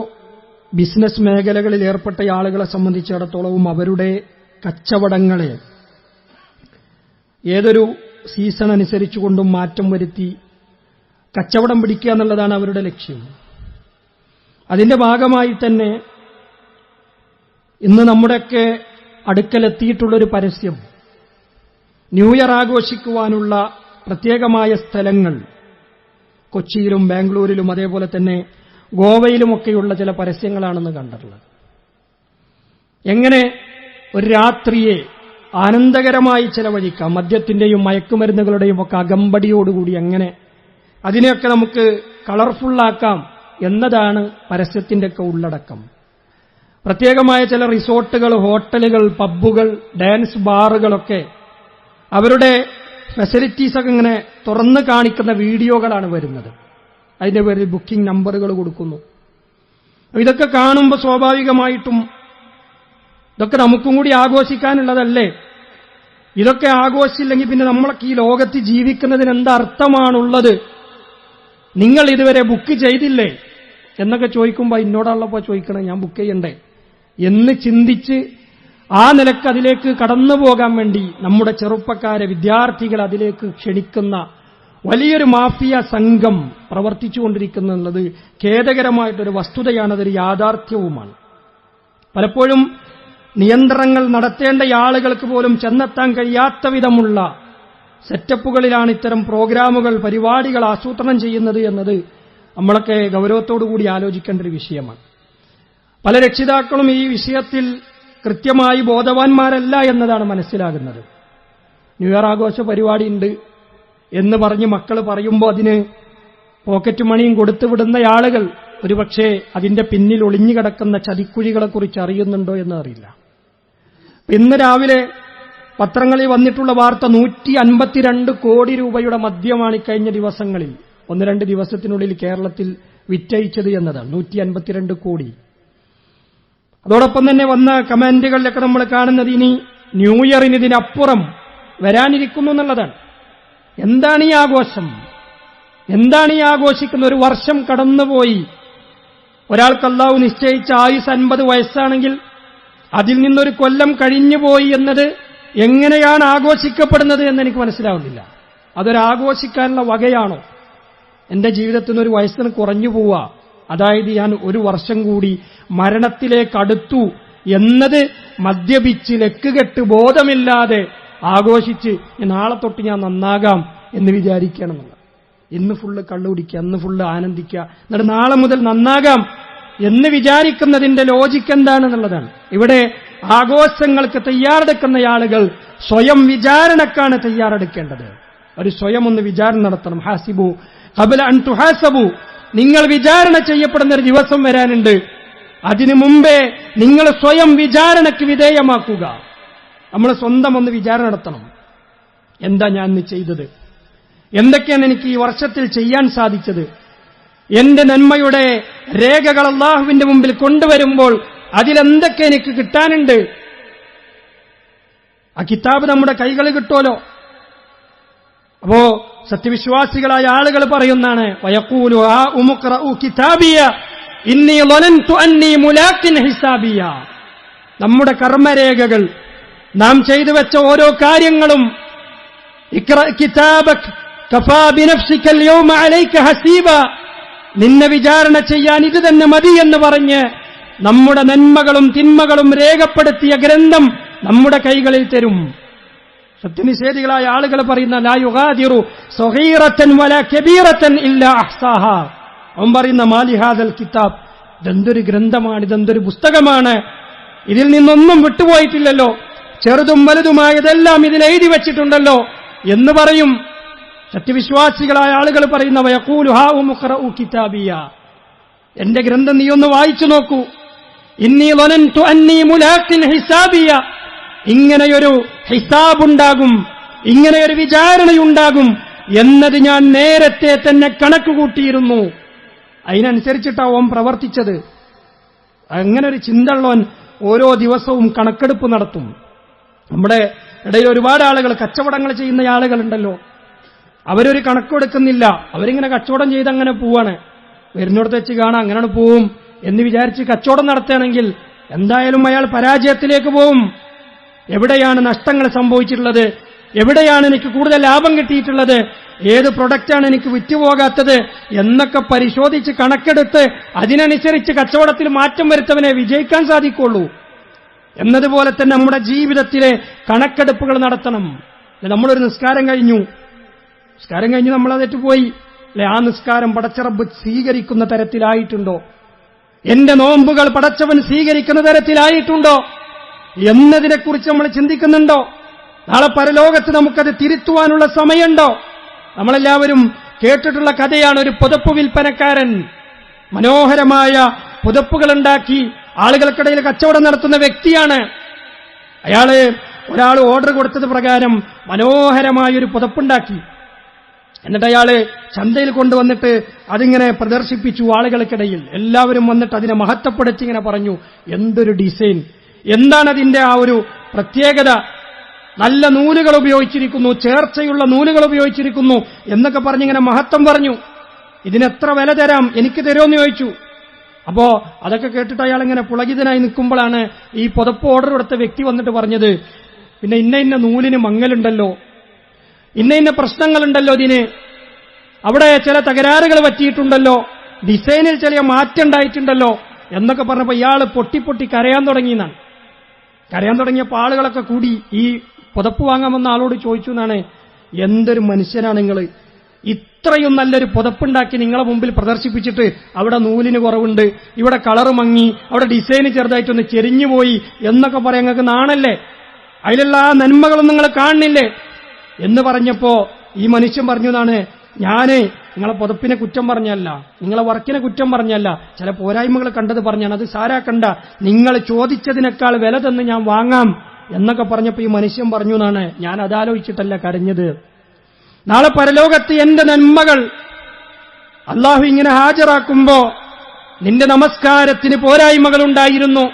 Speaker 1: ബിസിനസ് മേഖലകളിൽ ഏർപ്പെട്ട ആളുകളെ സംബന്ധിച്ചിടത്തോളവും അവരുടെ കച്ചവടങ്ങളെ ഏതൊരു സീസൺ അനുസരിച്ചുകൊണ്ടും മാറ്റം വരുത്തി കച്ചവടം പിടിക്കുക എന്നുള്ളതാണ് അവരുടെ ലക്ഷ്യം. അതിന്റെ ഭാഗമായി തന്നെ ഇന്ന് നമ്മുടെയൊക്കെ അടുക്കലെത്തിയിട്ടുള്ളൊരു പരസ്യം, ന്യൂ ഇയർ ആഘോഷിക്കുവാനുള്ള പ്രത്യേകമായ സ്ഥലങ്ങൾ കൊച്ചിയിലും ബാംഗ്ലൂരിലും അതേപോലെ തന്നെ ഗോവയിലുമൊക്കെയുള്ള ചില പരസ്യങ്ങളാണെന്ന് കണ്ടിട്ടുള്ളത്. എങ്ങനെ ഒരു രാത്രിയെ ആനന്ദകരമായി ചെലവഴിക്കാം, മദ്യത്തിന്റെയും മയക്കുമരുന്നുകളുടെയും ഒക്കെ അകമ്പടിയോടുകൂടി എങ്ങനെ അതിനെയൊക്കെ നമുക്ക് കളർഫുള്ളാക്കാം എന്നതാണ് പരസ്യത്തിന്റെയൊക്കെ ഉള്ളടക്കം. പ്രത്യേകമായ ചില റിസോർട്ടുകൾ, ഹോട്ടലുകൾ, പബ്ബുകൾ, ഡാൻസ് ബാറുകളൊക്കെ അവരുടെ ഫെസിലിറ്റീസൊക്കെ ഇങ്ങനെ തുറന്നു കാണിക്കുന്ന വീഡിയോകളാണ് വരുന്നത്. അതിന്റെ പേരിൽ ബുക്കിംഗ് നമ്പറുകൾ കൊടുക്കുന്നു. ഇതൊക്കെ കാണുമ്പോൾ സ്വാഭാവികമായിട്ടും ഇതൊക്കെ നമുക്കും കൂടി ആഘോഷിക്കാനുള്ളതല്ലേ? ഇതൊക്കെ ആഘോഷിച്ചില്ലെങ്കിൽ പിന്നെ നമ്മളൊക്കെ ഈ ലോകത്ത് ജീവിക്കുന്നതിന് എന്താ അർത്ഥമാണുള്ളത്? നിങ്ങൾ ഇതുവരെ ബുക്ക് ചെയ്തില്ലേ എന്നൊക്കെ ചോദിക്കുമ്പോൾ എന്നോടുള്ളപ്പോൾ ചോദിക്കണം, ഞാൻ ബുക്ക് ചെയ്യണ്ടേ എന്ന് ചിന്തിച്ച് ആ നിലക്ക് അതിലേക്ക് കടന്നു പോകാൻ വേണ്ടി നമ്മുടെ ചെറുപ്പക്കാരെ, വിദ്യാർത്ഥികൾ അതിലേക്ക് ക്ഷണിക്കുന്ന വലിയൊരു മാഫിയ സംഘം പ്രവർത്തിച്ചുകൊണ്ടിരിക്കുന്നുള്ളത് ഖേദകരമായിട്ടൊരു വസ്തുതയാണ്, അതൊരു യാഥാർത്ഥ്യവുമാണ്. പലപ്പോഴും നിയന്ത്രണങ്ങൾ നടത്തേണ്ട ആളുകൾക്ക് പോലും ചെന്നെത്താൻ കഴിയാത്ത വിധമുള്ള സെറ്റപ്പുകളിലാണ് ഇത്തരം പ്രോഗ്രാമുകൾ, പരിപാടികൾ ആസൂത്രണം ചെയ്യുന്നത് എന്നത് നമ്മളൊക്കെ ഗൗരവത്തോടുകൂടി ആലോചിക്കേണ്ട ഒരു വിഷയമാണ്. പല രക്ഷിതാക്കളും ഈ വിഷയത്തിൽ കൃത്യമായി ബോധവാന്മാരല്ല എന്നതാണ് മനസ്സിലാകുന്നത്. ന്യൂ ഇയർ ആഘോഷ പരിപാടിയുണ്ട് എന്ന് പറഞ്ഞ് മക്കൾ പറയുമ്പോൾ അതിന് പോക്കറ്റ് മണിയും കൊടുത്തുവിടുന്ന ആളുകൾ ഒരുപക്ഷെ അതിന്റെ പിന്നിൽ ഒളിഞ്ഞുകിടക്കുന്ന ചതിക്കുഴികളെക്കുറിച്ച് അറിയുന്നുണ്ടോ എന്നറിയില്ല. ഇന്ന് രാവിലെ പത്രങ്ങളിൽ വന്നിട്ടുള്ള വാർത്ത 152 കോടി രൂപയുടെ മദ്യമാണ് കഴിഞ്ഞ ദിവസങ്ങളിൽ 1-2 ദിവസത്തിനുള്ളിൽ കേരളത്തിൽ വിറ്റഴിച്ചത് എന്നതാണ്. 152 കോടി. അതോടൊപ്പം തന്നെ വന്ന കമന്റുകളിലൊക്കെ നമ്മൾ കാണുന്നത് ഇനി ന്യൂ ഇയറിന് ഇതിനപ്പുറം വരാനിരിക്കുന്നു എന്നുള്ളതാണ്. എന്താണ് ഈ ആഘോഷം? എന്താണ് ഈ ആഘോഷിക്കുന്ന? ഒരു വർഷം കടന്നുപോയി. ഒരാൾക്ക് അല്ലാഹു നിശ്ചയിച്ച ആയുസ് 50 വയസ്സാണെങ്കിൽ അതിൽ നിന്നൊരു കൊല്ലം കഴിഞ്ഞുപോയി എന്നത് എങ്ങനെയാണ് ആഘോഷിക്കപ്പെടുന്നത് എന്ന് എനിക്ക് മനസ്സിലാവുന്നില്ല. അതൊരാഘോഷിക്കാനുള്ള വകയാണോ? എന്റെ ജീവിതത്തിൽ നിന്ന് ഒരു വയസ്സിന് കുറഞ്ഞു പോവുക, അതായത് ഞാൻ ഒരു വർഷം കൂടി മരണത്തിലേക്ക് അടുത്തു എന്നത് മദ്യപിച്ച് ലക്കുകെട്ട് ബോധമില്ലാതെ ആഘോഷിച്ച് നാളെ തൊട്ട് ഞാൻ നന്നാകാം എന്ന് വിചാരിക്കണമെന്നുള്ളത്. ഇന്ന് ഫുള്ള് കള്ളു കുടിക്കുക, അന്ന് ഫുള്ള് ആനന്ദിക്കുക, എന്നിട്ട് നാളെ മുതൽ നന്നാകാം എന്ന് വിചാരിക്കുന്നതിന്റെ ലോജിക്ക് എന്താണെന്നുള്ളതാണ്. ഇവിടെ ആഘോഷങ്ങൾക്ക് തയ്യാറെടുക്കുന്ന ആളുകൾ സ്വയം വിചാരണക്കാണ് തയ്യാറെടുക്കേണ്ടത്. ഒരു സ്വയം ഒന്ന് വിചാരണ നടത്തണം. ഹാസിബു ഖബല അൻ തുഹാസബു. നിങ്ങൾ വിചാരണ ചെയ്യപ്പെടുന്ന ഒരു ദിവസം വരാനുണ്ട്. അതിനു മുമ്പേ നിങ്ങൾ സ്വയം വിചാരണയ്ക്ക് വിധേയമാക്കുക. നമ്മൾ സ്വന്തം ഒന്ന് വിചാരണ നടത്തണം. എന്താ ഞാൻ ഇന്ന് ചെയ്തത്? എന്തൊക്കെയാണ് എനിക്ക് ഈ വർഷത്തിൽ ചെയ്യാൻ സാധിച്ചത്? എന്റെ നന്മയുടെ രേഖകൾ അല്ലാഹുവിന്റെ മുമ്പിൽ കൊണ്ടുവരുമ്പോൾ അതിലെന്തൊക്കെ എനിക്ക് കിട്ടാനുണ്ട്? ആ കിതാബ് നമ്മുടെ കൈകളിൽ കിട്ടുമല്ലോ. അപ്പോ സത്യവിശ്വാസികളായ ആളുകൾ പറയുന്നതാണ്, വയഖൂലു ആ ഉമുഖ്റഉ കിതാബിയ ഇന്നി ളനന്തു അന്നി മുലാഖിൻ ഹിസാബിയ. നമ്മുടെ കർമ്മരേഖകൾ, നാം ചെയ്തു വെച്ച ഓരോ കാര്യങ്ങളും, ഇഖ്റ കിതാബക കഫാ ബിനഫ്സിക അൽയൗമ അലൈക ഹസീബ, നിന്നെ വിചാരണ ചെയ്യാൻ ഇത് തന്നെ മതി എന്ന് പറഞ്ഞ് നമ്മുടെ നന്മകളും തിന്മകളും രേഖപ്പെടുത്തിയ ഗ്രന്ഥം നമ്മുടെ കൈകളിൽ തരും. സത്യനിഷേധികളായ ആളുകൾ പറയുന്ന ലാ യുഗാദിറു സഗീറതൻ വലാ കബീറതൻ ഇല്ലാ അഹ്സാഹാ. അവൻ പറയുന്ന മാലി ഹാദൽ കിതാബ്, ഇതെന്തൊരു ഗ്രന്ഥമാണ്, ഇതെന്തൊരു പുസ്തകമാണ്, ഇതിൽ നിന്നൊന്നും വിട്ടുപോയിട്ടില്ലല്ലോ, ചെറുതും വലുതുമായതെല്ലാം ഇതിൽ എഴുതി വച്ചിട്ടുണ്ടല്ലോ എന്ന് പറയും. സത്യവിശ്വാസികളായ ആളുകൾ പറയുന്ന വയഖൂലു ഹാ ഉമുഖ്റഉ കിതാബിയ, എന്റെ ഗ്രന്ഥം നീ ഒന്ന് വായിച്ചു നോക്കൂ. ഇന്നി ളനന്തു അന്നി മുലാഖിൻ ഹിസാബിയ, ഇങ്ങനെയൊരു ഹിസാബുണ്ടാകും, ഇങ്ങനെയൊരു വിചാരണയുണ്ടാകും എന്നത് ഞാൻ നേരത്തെ തന്നെ കണക്കുകൂട്ടിയിരുന്നു. അതിനനുസരിച്ചിട്ടാണ് ഓൻ പ്രവർത്തിച്ചത്. അങ്ങനെ ഒരു ചിന്തയുള്ളവൻ ഓരോ ദിവസവും കണക്കെടുപ്പ് നടത്തും. നമ്മുടെ ഇടയിൽ ഒരുപാട് ആളുകൾ കച്ചവടങ്ങൾ ചെയ്യുന്ന ആളുകളുണ്ടല്ലോ, അവരൊരു കണക്കെടുക്കുന്നില്ല. അവരിങ്ങനെ കച്ചവടം ചെയ്ത് അങ്ങനെ പോവാണ്. വരുന്നിടത്ത് വെച്ച് കാണാം, അങ്ങനെയാണ് പോവും എന്ന് വിചാരിച്ച് കച്ചവടം നടത്തുകയാണെങ്കിൽ എന്തായാലും അയാൾ പരാജയത്തിലേക്ക് പോവും. എവിടെയാണ് നഷ്ടങ്ങൾ സംഭവിച്ചിട്ടുള്ളത്, എവിടെയാണ് എനിക്ക് കൂടുതൽ ലാഭം കിട്ടിയിട്ടുള്ളത്, ഏത് പ്രൊഡക്റ്റാണ് എനിക്ക് വിറ്റുപോകാത്തത് എന്നൊക്കെ പരിശോധിച്ച് കണക്കെടുത്ത് അതിനനുസരിച്ച് കച്ചവടത്തിൽ മാറ്റം വരുത്തവനെ വിജയിക്കാൻ സാധിക്കുള്ളൂ. എന്നതുപോലെ തന്നെ നമ്മുടെ ജീവിതത്തിലെ കണക്കെടുപ്പുകൾ നടത്തണം. നമ്മളൊരു നിസ്കാരം കഴിഞ്ഞു നമ്മളതിട്ട് പോയി അല്ലെ, ആ നിസ്കാരം പടച്ചറബ് സ്വീകരിക്കുന്ന തരത്തിലായിട്ടുണ്ടോ, എന്റെ നോമ്പുകൾ പടച്ചവൻ സ്വീകരിക്കുന്ന തരത്തിലായിട്ടുണ്ടോ എന്നതിനെക്കുറിച്ച് നമ്മൾ ചിന്തിക്കുന്നുണ്ടോ? നാളെ പരലോകത്ത് നമുക്കത് തിരുത്തുവാനുള്ള സമയമുണ്ടോ? നമ്മളെല്ലാവരും കേട്ടിട്ടുള്ള കഥയാണ്. ഒരു പുതപ്പ് വിൽപ്പനക്കാരൻ മനോഹരമായ പുതപ്പുകളുണ്ടാക്കി ആളുകൾക്കിടയിൽ കച്ചവടം നടത്തുന്ന വ്യക്തിയാണ്. ഒരാൾ ഓർഡർ കൊടുത്തത് പ്രകാരം മനോഹരമായൊരു പുതപ്പുണ്ടാക്കി. എന്നിട്ട് അയാള് ചന്തയിൽ കൊണ്ടുവന്നിട്ട് അതിങ്ങനെ പ്രദർശിപ്പിച്ചു ആളുകൾക്കിടയിൽ. എല്ലാവരും വന്നിട്ട് അതിനെ മഹത്വപ്പെടുത്തി ഇങ്ങനെ പറഞ്ഞു, എന്തൊരു ഡിസൈൻ, എന്താണ് അതിന്റെ ആ ഒരു പ്രത്യേകത, നല്ല നൂലുകൾ ഉപയോഗിച്ചിരിക്കുന്നു, ചേർച്ചയുള്ള നൂലുകൾ ഉപയോഗിച്ചിരിക്കുന്നു എന്നൊക്കെ പറഞ്ഞിങ്ങനെ മഹത്വം പറഞ്ഞു. ഇതിനെത്ര വില തരാം, എനിക്ക് തരുമെന്ന് ചോദിച്ചു. അപ്പോ അതൊക്കെ കേട്ടിട്ട് അയാൾ ഇങ്ങനെ പുളകിതനായി നിൽക്കുമ്പോഴാണ് ഈ പുതപ്പ് ഓർഡർ കൊടുത്ത വ്യക്തി വന്നിട്ട് പറഞ്ഞത്, പിന്നെ ഇന്ന നൂലിന് മങ്ങലുണ്ടല്ലോ, ഇന്ന പ്രശ്നങ്ങളുണ്ടല്ലോ, ഇതിന് അവിടെ ചില തകരാറുകൾ പറ്റിയിട്ടുണ്ടല്ലോ, ഡിസൈനിൽ ചില മാറ്റം ഉണ്ടായിട്ടുണ്ടല്ലോ എന്നൊക്കെ പറഞ്ഞപ്പോൾ ഇയാൾ പൊട്ടി കരയാൻ തുടങ്ങിയെന്നാണ്. കരയാൻ തുടങ്ങിയപ്പോൾ ആളുകളൊക്കെ കൂടി ഈ പുതപ്പ് വാങ്ങാൻ വന്ന ആളോട് ചോദിച്ചു എന്നാണ്, എന്തൊരു മനുഷ്യനാണ് നിങ്ങൾ, ഇത്രയും നല്ലൊരു പുതപ്പുണ്ടാക്കി നിങ്ങളെ മുമ്പിൽ പ്രദർശിപ്പിച്ചിട്ട് അവിടെ നൂലിന് കുറവുണ്ട്, ഇവിടെ കളറ് മങ്ങി, അവിടെ ഡിസൈന് ചെറുതായിട്ടൊന്ന് ചെരിഞ്ഞുപോയി എന്നൊക്കെ പറയാൻ നിങ്ങൾക്ക് നാണല്ലേ, അതിലുള്ള ആ നന്മകളൊന്നും നിങ്ങൾ കാണുന്നില്ലേ എന്ന് പറഞ്ഞപ്പോ ഈ മനുഷ്യൻ പറഞ്ഞു എന്നാണ്, ഞാന് നിങ്ങളെ പുതപ്പിനെ കുറ്റം പറഞ്ഞല്ല, നിങ്ങളെ വർക്കിനെ കുറ്റം പറഞ്ഞല്ല, ചില പോരായ്മകൾ കണ്ടത് പറഞ്ഞാണ്, അത് സാരാക്കണ്ട, നിങ്ങൾ ചോദിച്ചതിനേക്കാൾ വില തന്ന് ഞാൻ വാങ്ങാം എന്നൊക്കെ പറഞ്ഞപ്പോ ഈ മനുഷ്യൻ പറഞ്ഞു എന്നാണ്, ഞാൻ അതാലോചിച്ചിട്ടല്ല കരഞ്ഞത്. നാളെ പരലോകത്ത് എന്റെ നന്മകൾ അള്ളാഹു ഇങ്ങനെ ഹാജരാക്കുമ്പോ നിന്റെ നമസ്കാരത്തിന് പോരായ്മകളുണ്ടായിരുന്നു,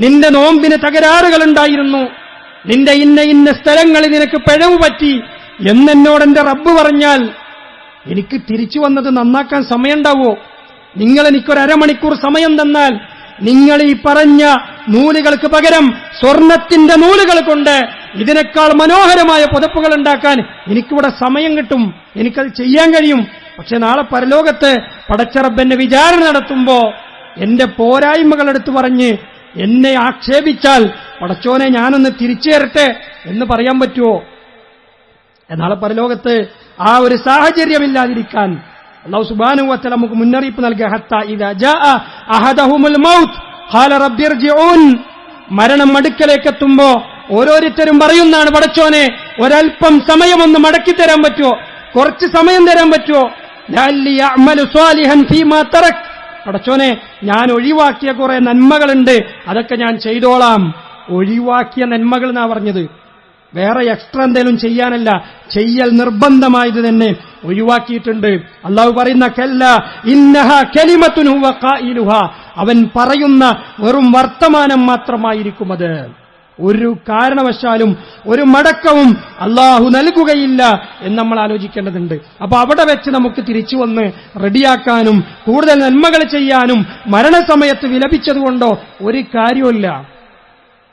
Speaker 1: നിന്റെ നോമ്പിന് തകരാറുകളുണ്ടായിരുന്നു, നിന്റെ ഇന്ന സ്ഥലങ്ങളിൽ നിനക്ക് പിഴവ് പറ്റി എന്നെന്നോട് എന്റെ റബ്ബ് പറഞ്ഞാൽ എനിക്ക് തിരിച്ചു വന്നത് നന്നാക്കാൻ സമയമുണ്ടാവോ? നിങ്ങൾ എനിക്കൊരു അരമണിക്കൂർ സമയം തന്നാൽ നിങ്ങൾ ഈ പറഞ്ഞ നൂലുകൾക്ക് പകരം സ്വർണത്തിന്റെ നൂലുകൾ കൊണ്ട് ഇതിനേക്കാൾ മനോഹരമായ പുതപ്പുകൾ ഉണ്ടാക്കാൻ എനിക്കിവിടെ സമയം കിട്ടും, എനിക്കത് ചെയ്യാൻ കഴിയും. പക്ഷെ നാളെ പരലോകത്ത് പടച്ചറബ്ബെന്നെ വിചാരണ നടത്തുമ്പോ എന്റെ പോരായ്മകൾ എടുത്തു പറഞ്ഞ് എന്നെ ആക്ഷേപിച്ചാൽ പടച്ചോനെ ഞാനൊന്ന് തിരിച്ചു തരട്ടെ എന്ന് പറയാൻ പറ്റുമോ? നാളെ പരലോകത്ത് ആ ഒരു സാഹചര്യമില്ലാതിരിക്കാൻ അല്ലാഹു സുബ്ഹാനഹു വ തആല നമുക്ക് മുന്നറിയിപ്പ് നൽകിയ ഹത്താ ഇദാ ജാഅ അഹദഹുമുൽ മൗത്ത് ഖാല റബ്ബി ഇർജിഊൻ, മരണം അടുക്കലേക്ക് എത്തുമ്പോ ഓരോരുത്തരും പറയുന്നതാണ്, പടച്ചോനെ ഒരൽപ്പം സമയമൊന്ന് മടക്കി തരാൻ പറ്റുമോ, കുറച്ച് സമയം തരാൻ പറ്റുമോ, ലഅല്ലി യഅമലു സ്വാലിഹൻ ഫീമാ തറക്, പടച്ചോനെ ഞാൻ ഒഴിവാക്കിയ കുറെ നന്മകളുണ്ട് അതൊക്കെ ഞാൻ ചെയ്തോളാം. ഒഴിവാക്കിയ നന്മകൾ എന്നാ പറഞ്ഞത്, വേറെ എക്സ്ട്രാ എന്തെങ്കിലും ചെയ്യാനല്ല, ചെയ്യൽ നിർബന്ധമായത് തന്നെ ഒഴിവാക്കിയിട്ടുണ്ട്. അള്ളാഹു പറയുന്ന കല്ല ഇന്നഹാ കലിമത്തുൻ ഹുവ ഖായിലുഹാ, അവൻ പറയുന്ന വെറും വർത്തമാനം മാത്രമായിരിക്കും അത്, ഒരു കാരണവശാലും ഒരു മടക്കവും അള്ളാഹു നൽകുകയില്ല എന്ന് നമ്മൾ ആലോചിക്കേണ്ടതുണ്ട്. അപ്പൊ അവിടെ വെച്ച് നമുക്ക് തിരിച്ചു വന്ന് റെഡിയാക്കാനും കൂടുതൽ നന്മകൾ ചെയ്യാനും മരണസമയത്ത് വിലപിച്ചതുകൊണ്ടോ ഒരു കാര്യമില്ല,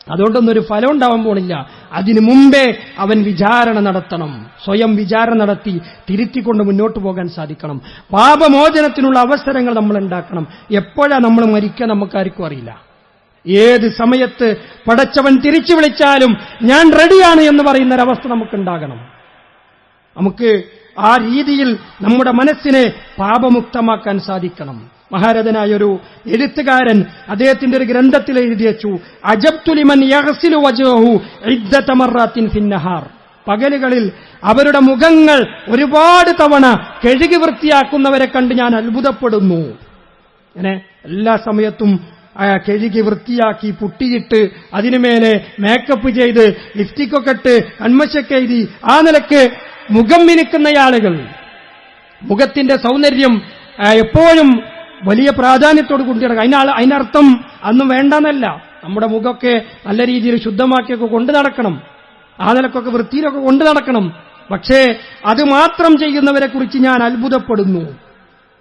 Speaker 1: അതുകൊണ്ടൊന്നും ഒരു ഫലം ഉണ്ടാവാൻ പോണില്ല. അതിനു മുമ്പേ അവൻ വിചാരണ നടത്തണം, സ്വയം വിചാരണ നടത്തി തിരുത്തിക്കൊണ്ട് മുന്നോട്ട് പോകാൻ സാധിക്കണം. പാപമോചനത്തിനുള്ള അവസരങ്ങൾ നമ്മൾ ഉണ്ടാക്കണം. എപ്പോഴാണ് നമ്മൾ മരിക്കുക നമുക്കാർക്കും അറിയില്ല. ഏത് സമയത്ത് പടച്ചവൻ തിരിച്ചു വിളിച്ചാലും ഞാൻ റെഡിയാണ് എന്ന് പറയുന്നൊരവസ്ഥ നമുക്കുണ്ടാകണം. നമുക്ക് ആ രീതിയിൽ നമ്മുടെ മനസ്സിനെ പാപമുക്തമാക്കാൻ സാധിക്കണം. മഹാരഥനായൊരു എഴുത്തുകാരൻ അദ്ദേഹത്തിന്റെ ഒരു ഗ്രന്ഥത്തിൽ എഴുതി വെച്ചു, അജബ്തു ലിമൻ യഗ്സിലു വജ്ഹഹു ഇദ്ദത മർറാത്തിൻ ഫിന്നഹാർ, പകലുകളിൽ അവരുടെ മുഖങ്ങൾ ഒരുപാട് തവണ കഴുകി വൃത്തിയാക്കുന്നവരെ കണ്ട് ഞാൻ അത്ഭുതപ്പെടുന്നു. അങ്ങനെ എല്ലാ സമയത്തും കഴുകി വൃത്തിയാക്കി പുട്ടിയിട്ട് അതിനുമേലെ മേക്കപ്പ് ചെയ്ത് ലിപ്സ്റ്റിക്കൊക്കെ ഇട്ട് കൺമശൊക്കെ എഴുതി ആ നിലക്ക് മുഖം മിനുക്കുന്ന ആളുകൾ, മുഖത്തിന്റെ സൗന്ദര്യം എപ്പോഴും വലിയ പ്രാധാന്യത്തോട് കൂടി നടക്കുക. അതിനർത്ഥം അന്നും വേണ്ടെന്നല്ല, നമ്മുടെ മുഖമൊക്കെ നല്ല രീതിയിൽ ശുദ്ധമാക്കിയൊക്കെ കൊണ്ടു നടക്കണം, ആ നിലക്കൊക്കെ വൃത്തിയിലൊക്കെ കൊണ്ടു നടക്കണം. പക്ഷേ അത് മാത്രം ചെയ്യുന്നവരെ കുറിച്ച് ഞാൻ അത്ഭുതപ്പെടുന്നു.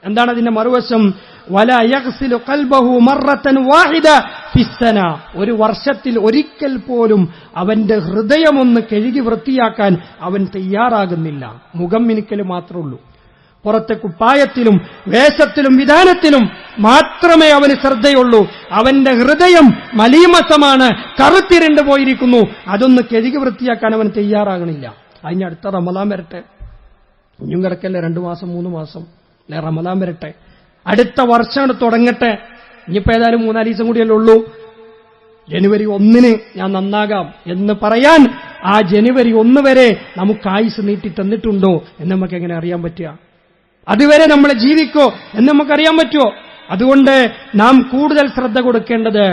Speaker 1: എന്താണ് അതിന്റെ മറുവശം? വല യഗ്സിലു ഖൽബഹു മർറതൻ വാഹിദ ഫിസ്സന, ഒരു വർഷത്തിൽ ഒരിക്കൽ പോലും അവന്റെ ഹൃദയമൊന്ന് കഴുകി വൃത്തിയാക്കാൻ അവൻ തയ്യാറാകുന്നില്ല. മുഖം മിനുക്കൽ മാത്രമേ ഉള്ളൂ. പുറത്തെ കുപ്പായത്തിലും വേഷത്തിലും വിധാനത്തിലും മാത്രമേ അവന് ശ്രദ്ധയുള്ളൂ. അവന്റെ ഹൃദയം മലീമസമാണ്, കറുത്തിരണ്ടു പോയിരിക്കുന്നു. അതൊന്ന് കഴുകി വൃത്തിയാക്കാൻ അവൻ തയ്യാറാകണില്ല. അതിന് അടുത്ത റമദാൻ വരട്ടെ, കുഞ്ഞും കിടക്കല്ലേ 2 മാസം 3 മാസം അല്ലെ, റമദാൻ വരട്ടെ, അടുത്ത വർഷം തുടങ്ങട്ടെ. ഇനിയിപ്പോ ഏതായാലും 3-4 ദിവസം കൂടിയല്ലേ ഉള്ളൂ. ജനുവരി 1 ഞാൻ നന്നാകാം എന്ന് പറയാൻ ആ ജനുവരി 1 വരെ നമുക്ക് ആയുസ് നീട്ടി തന്നിട്ടുണ്ടോ എന്ന് നമുക്ക് എങ്ങനെ അറിയാൻ പറ്റുക? അതുവരെ നമ്മൾ ജീവിക്കോ എന്ന് നമുക്കറിയാൻ പറ്റുമോ? അതുകൊണ്ട് നാം കൂടുതൽ ശ്രദ്ധ കൊടുക്കേണ്ടത്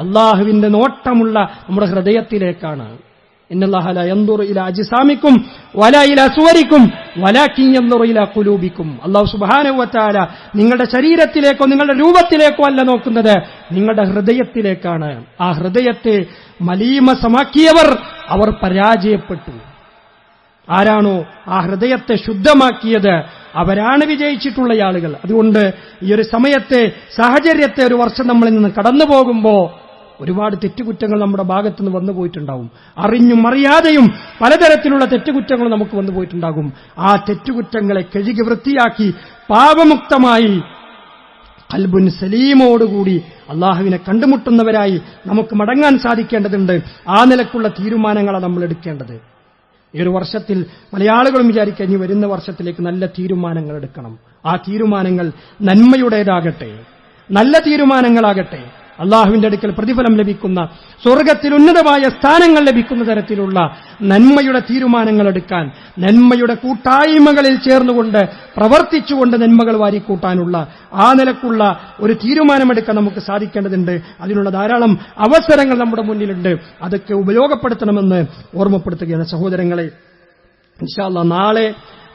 Speaker 1: അള്ളാഹുവിന്റെ നോട്ടമുള്ള നമ്മുടെ ഹൃദയത്തിലേക്കാണ്. ഇന്നല്ലാഹ ലാ യൻദുറു ഇലാ അജ്സാമിക്കും വലാ ഇലാ സുവരിക്കും വലാകിൻ യൻദുറു ഇലാ ഖുലൂബിക്കും. അല്ലാഹു സുബ്ഹാനഹു വ തആല നിങ്ങളുടെ ശരീരത്തിലേക്കോ നിങ്ങളുടെ രൂപത്തിലേക്കോ അല്ല നോക്കുന്നത്, നിങ്ങളുടെ ഹൃദയത്തിലേക്കാണ്. ആ ഹൃദയത്തെ മലീമസമാക്കിയവർ അവർ പരാജയപ്പെട്ടു. ആരാണോ ആ ഹൃദയത്തെ ശുദ്ധമാക്കിയത് അവരാണ് വിജയിച്ചിട്ടുള്ള ആളുകൾ. അതുകൊണ്ട് ഈ ഒരു സമയത്തെ സാഹചര്യത്തെ ഒരു വർഷം നമ്മളിൽ നിന്ന് കടന്നു പോകുമ്പോൾ ഒരുപാട് തെറ്റുകുറ്റങ്ങൾ നമ്മുടെ ഭാഗത്തുനിന്ന് വന്നു പോയിട്ടുണ്ടാവും. അറിഞ്ഞും അറിയാതെയും പലതരത്തിലുള്ള തെറ്റുകുറ്റങ്ങൾ നമുക്ക് വന്നു പോയിട്ടുണ്ടാകും. ആ തെറ്റുകുറ്റങ്ങളെ കഴുകി വൃത്തിയാക്കി പാപമുക്തമായി ഖൽബുൻ സലീമോടുകൂടി അള്ളാഹുവിനെ കണ്ടുമുട്ടുന്നവരായി നമുക്ക് മടങ്ങാൻ സാധിക്കേണ്ടതുണ്ട്. ആ നിലക്കുള്ള തീരുമാനങ്ങളാണ് നമ്മൾ എടുക്കേണ്ടത്. ഈ ഒരു വർഷത്തിൽ പല ആളുകളും വിചാരിക്കുക ഇനി വരുന്ന വർഷത്തിലേക്ക് നല്ല തീരുമാനങ്ങൾ എടുക്കണം. ആ തീരുമാനങ്ങൾ നന്മയുടേതാകട്ടെ, നല്ല തീരുമാനങ്ങളാകട്ടെ, അള്ളാഹുവിന്റെ അടുക്കൽ പ്രതിഫലം ലഭിക്കുന്ന, സ്വർഗത്തിൽ ഉന്നതമായ സ്ഥാനങ്ങൾ ലഭിക്കുന്ന തരത്തിലുള്ള നന്മയുടെ തീരുമാനങ്ങൾ എടുക്കാൻ, നന്മയുടെ കൂട്ടായ്മകളിൽ ചേർന്നുകൊണ്ട് പ്രവർത്തിച്ചുകൊണ്ട് നന്മകൾ വാരിക്കൂട്ടാനുള്ള ആ നിലക്കുള്ള ഒരു തീരുമാനമെടുക്കാൻ നമുക്ക് സാധിക്കേണ്ടതുണ്ട്. അതിനുള്ള ധാരാളം അവസരങ്ങൾ നമ്മുടെ മുന്നിലുണ്ട്. അതൊക്കെ ഉപയോഗപ്പെടുത്തണമെന്ന് ഓർമ്മപ്പെടുത്തുകയാണ് സഹോദരങ്ങളെ. ഇൻഷാ അല്ലാഹ് നാളെ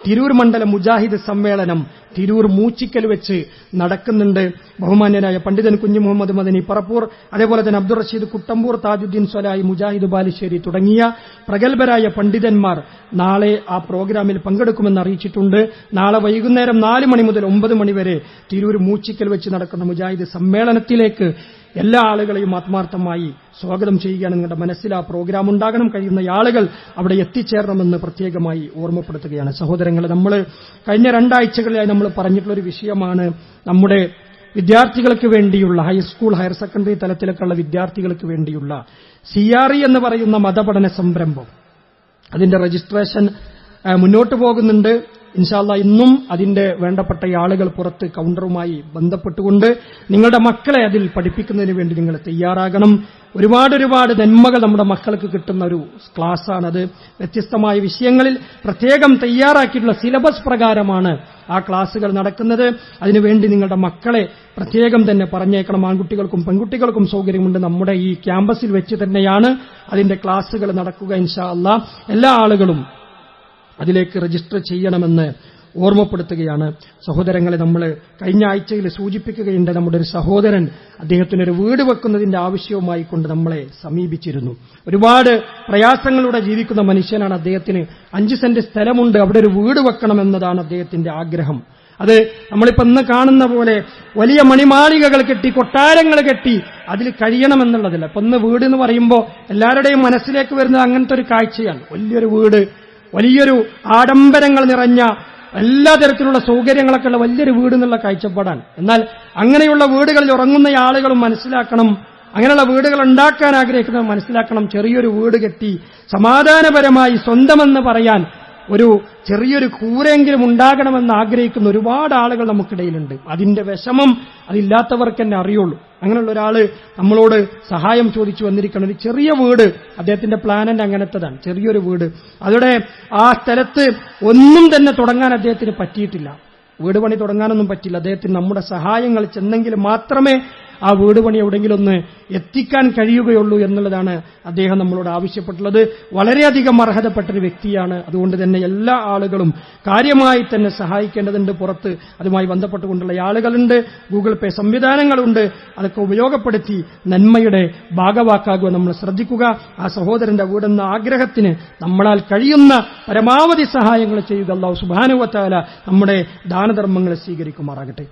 Speaker 1: തിരൂർ മണ്ഡലം മുജാഹിദ് സമ്മേളനം തിരൂർ മൂച്ചിക്കൽ വെച്ച് നടക്കുന്നുണ്ട്. ബഹുമാന്യനായ പണ്ഡിതൻ കുഞ്ഞു മുഹമ്മദ് മദനി പറപ്പൂർ, അതേപോലെ തന്നെ അബ്ദുൾ റഷീദ് കുട്ടമ്പൂർ, താജുദ്ദീൻ സ്വലായി, മുജാഹിദ് ബാലുശ്ശേരി തുടങ്ങിയ പ്രഗത്ഭരായ പണ്ഡിതന്മാർ നാളെ ആ പ്രോഗ്രാമിൽ പങ്കെടുക്കുമെന്ന് അറിയിച്ചിട്ടുണ്ട്. നാളെ വൈകുന്നേരം 4 മണി മുതൽ 9 മണി വരെ തിരൂർ മൂച്ചിക്കൽ വെച്ച് നടക്കുന്ന മുജാഹിദ് സമ്മേളനത്തിലേക്ക് എല്ലാ ആളുകളെയും ആത്മാർത്ഥമായി സ്വാഗതം ചെയ്യുകയാണ്. നിങ്ങളുടെ മനസ്സിൽ ആ പ്രോഗ്രാം ഉണ്ടാകണം. കഴിയുന്ന ആളുകൾ അവിടെ എത്തിച്ചേരണമെന്ന് പ്രത്യേകമായി ഓർമ്മപ്പെടുത്തുകയാണ്. സഹോദരങ്ങളെ, നമ്മൾ കഴിഞ്ഞ 2 ആഴ്ചകളിലായി നമ്മൾ പറഞ്ഞിട്ടുള്ളൊരു വിഷയമാണ് നമ്മുടെ വിദ്യാർത്ഥികൾക്ക് വേണ്ടിയുള്ള ഹൈസ്കൂൾ, ഹയർ സെക്കൻഡറി തലത്തിലൊക്കെയുള്ള വിദ്യാർത്ഥികൾക്ക് വേണ്ടിയുള്ള CRE എന്ന് പറയുന്ന മതപഠന സംരംഭം. അതിന്റെ രജിസ്ട്രേഷൻ മുന്നോട്ട് പോകുന്നുണ്ട്. ഇൻഷാ അല്ലാഹ് ഇന്നും അതിന്റെ വേണ്ടപ്പെട്ട ആളുകൾ പുറത്ത് കൗണ്ടറുമായി ബന്ധപ്പെട്ടുകൊണ്ട് നിങ്ങളുടെ മക്കളെ അതിൽ പഠിപ്പിക്കുന്നതിന് വേണ്ടി നിങ്ങൾ തയ്യാറാകണം. ഒരുപാട് നന്മകൾ നമ്മുടെ മക്കൾക്ക് കിട്ടുന്ന ഒരു ക്ലാസ്സാണത്. വ്യത്യസ്തമായ വിഷയങ്ങളിൽ പ്രത്യേകം തയ്യാറാക്കിയിട്ടുള്ള സിലബസ് പ്രകാരമാണ് ആ ക്ലാസുകൾ നടക്കുന്നത്. അതിനുവേണ്ടി നിങ്ങളുടെ മക്കളെ പ്രത്യേകം തന്നെ പറഞ്ഞേക്കണം. ആൺകുട്ടികൾക്കും പെൺകുട്ടികൾക്കും സൗകര്യമുണ്ട്. നമ്മുടെ ഈ ക്യാമ്പസിൽ വെച്ച് തന്നെയാണ് അതിന്റെ ക്ലാസുകൾ നടക്കുക. ഇൻഷാ അല്ലാഹ് എല്ലാ ആളുകളും അതിലേക്ക് രജിസ്റ്റർ ചെയ്യണമെന്ന് ഓർമ്മപ്പെടുത്തുകയാണ്. സഹോദരങ്ങളെ, നമ്മൾ കഴിഞ്ഞ ആഴ്ചയിൽ സൂചിപ്പിക്കുകയുണ്ട്, നമ്മുടെ ഒരു സഹോദരൻ അദ്ദേഹത്തിനൊരു വീട് വെക്കുന്നതിന്റെ ആവശ്യവുമായി കൊണ്ട് നമ്മളെ സമീപിച്ചിരുന്നു. ഒരുപാട് പ്രയാസങ്ങളിലൂടെ ജീവിക്കുന്ന മനുഷ്യനാണ്. അദ്ദേഹത്തിന് 5 സെന്റ് സ്ഥലമുണ്ട്. അവിടെ ഒരു വീട് വെക്കണമെന്നതാണ് അദ്ദേഹത്തിന്റെ ആഗ്രഹം. അത് നമ്മളിപ്പോ ഇന്ന് കാണുന്ന പോലെ വലിയ മണിമാളികകൾ കെട്ടി, കൊട്ടാരങ്ങൾ കെട്ടി അതിൽ കഴിയണമെന്നുള്ളതില്ല. ഇപ്പൊ ഇന്ന് വീട് എന്ന് പറയുമ്പോൾ എല്ലാവരുടെയും മനസ്സിലേക്ക് വരുന്നത് അങ്ങനത്തെ ഒരു കാഴ്ചയാണ്. വലിയൊരു വീട്, വലിയൊരു ആഡംബരങ്ങൾ നിറഞ്ഞ എല്ലാ തരത്തിലുള്ള സൗകര്യങ്ങളൊക്കെ ഉള്ള വലിയൊരു വീട് എന്നുള്ള കാഴ്ചപ്പാടാണ്. എന്നാൽ അങ്ങനെയുള്ള വീടുകളിൽ ഉറങ്ങുന്ന ആളുകളും മനസ്സിലാക്കണം, അങ്ങനെയുള്ള വീടുകൾ ഉണ്ടാക്കാൻ ആഗ്രഹിക്കുന്നവർ മനസ്സിലാക്കണം, ചെറിയൊരു വീട് കെട്ടി സമാധാനപരമായി സ്വന്തമെന്ന് പറയാൻ ഒരു ചെറിയൊരു കൂരെങ്കിലും ഉണ്ടാകണമെന്ന് ആഗ്രഹിക്കുന്ന ഒരുപാട് ആളുകൾ നമുക്കിടയിലുണ്ട്. അതിന്റെ വിഷമം അതില്ലാത്തവർക്ക് തന്നെ അറിയുള്ളൂ. അങ്ങനെയുള്ള ഒരാള് നമ്മളോട് സഹായം ചോദിച്ചു വന്നിരിക്കണം. ഒരു ചെറിയ വീട്, അദ്ദേഹത്തിന്റെ പ്ലാനന്റ് അങ്ങനത്തതാണ്, ചെറിയൊരു വീട്. അതോടെ ആ സ്ഥലത്ത് ഒന്നും തന്നെ തുടങ്ങാൻ അദ്ദേഹത്തിന് പറ്റിയിട്ടില്ല. വീട് പണി തുടങ്ങാനൊന്നും പറ്റില്ല. അദ്ദേഹത്തിന് നമ്മുടെ സഹായങ്ങൾ ചെന്നെങ്കിൽ മാത്രമേ ആ വീട് പണി എവിടെയെങ്കിലും ഒന്ന് എത്തിക്കാൻ കഴിയുകയുള്ളൂ എന്നുള്ളതാണ് അദ്ദേഹം നമ്മളോട് ആവശ്യപ്പെട്ടുള്ളത്. വളരെയധികം അർഹതപ്പെട്ടൊരു വ്യക്തിയാണ്. അതുകൊണ്ട് തന്നെ എല്ലാ ആളുകളും കാര്യമായി തന്നെ സഹായിക്കേണ്ടതുണ്ട്. പുറത്ത് അതുമായി ബന്ധപ്പെട്ടുകൊണ്ടുള്ള ആളുകളുണ്ട്, ഗൂഗിൾ പേ സംവിധാനങ്ങളുണ്ട്. അതൊക്കെ ഉപയോഗപ്പെടുത്തി നന്മയുടെ ഭാഗവാക്കാകുക നമ്മൾ ശ്രദ്ധിക്കുക. ആ സഹോദരന്റെ വീടെന്ന ആഗ്രഹത്തിന് നമ്മളാൽ കഴിയുന്ന പരമാവധി സഹായങ്ങൾ ചെയ്യുക. അല്ലാഹു സുബ്ഹാനഹു വ തആല നമ്മുടെ ദാനധർമ്മങ്ങളെ സ്വീകരിക്കുമാറാകട്ടെ.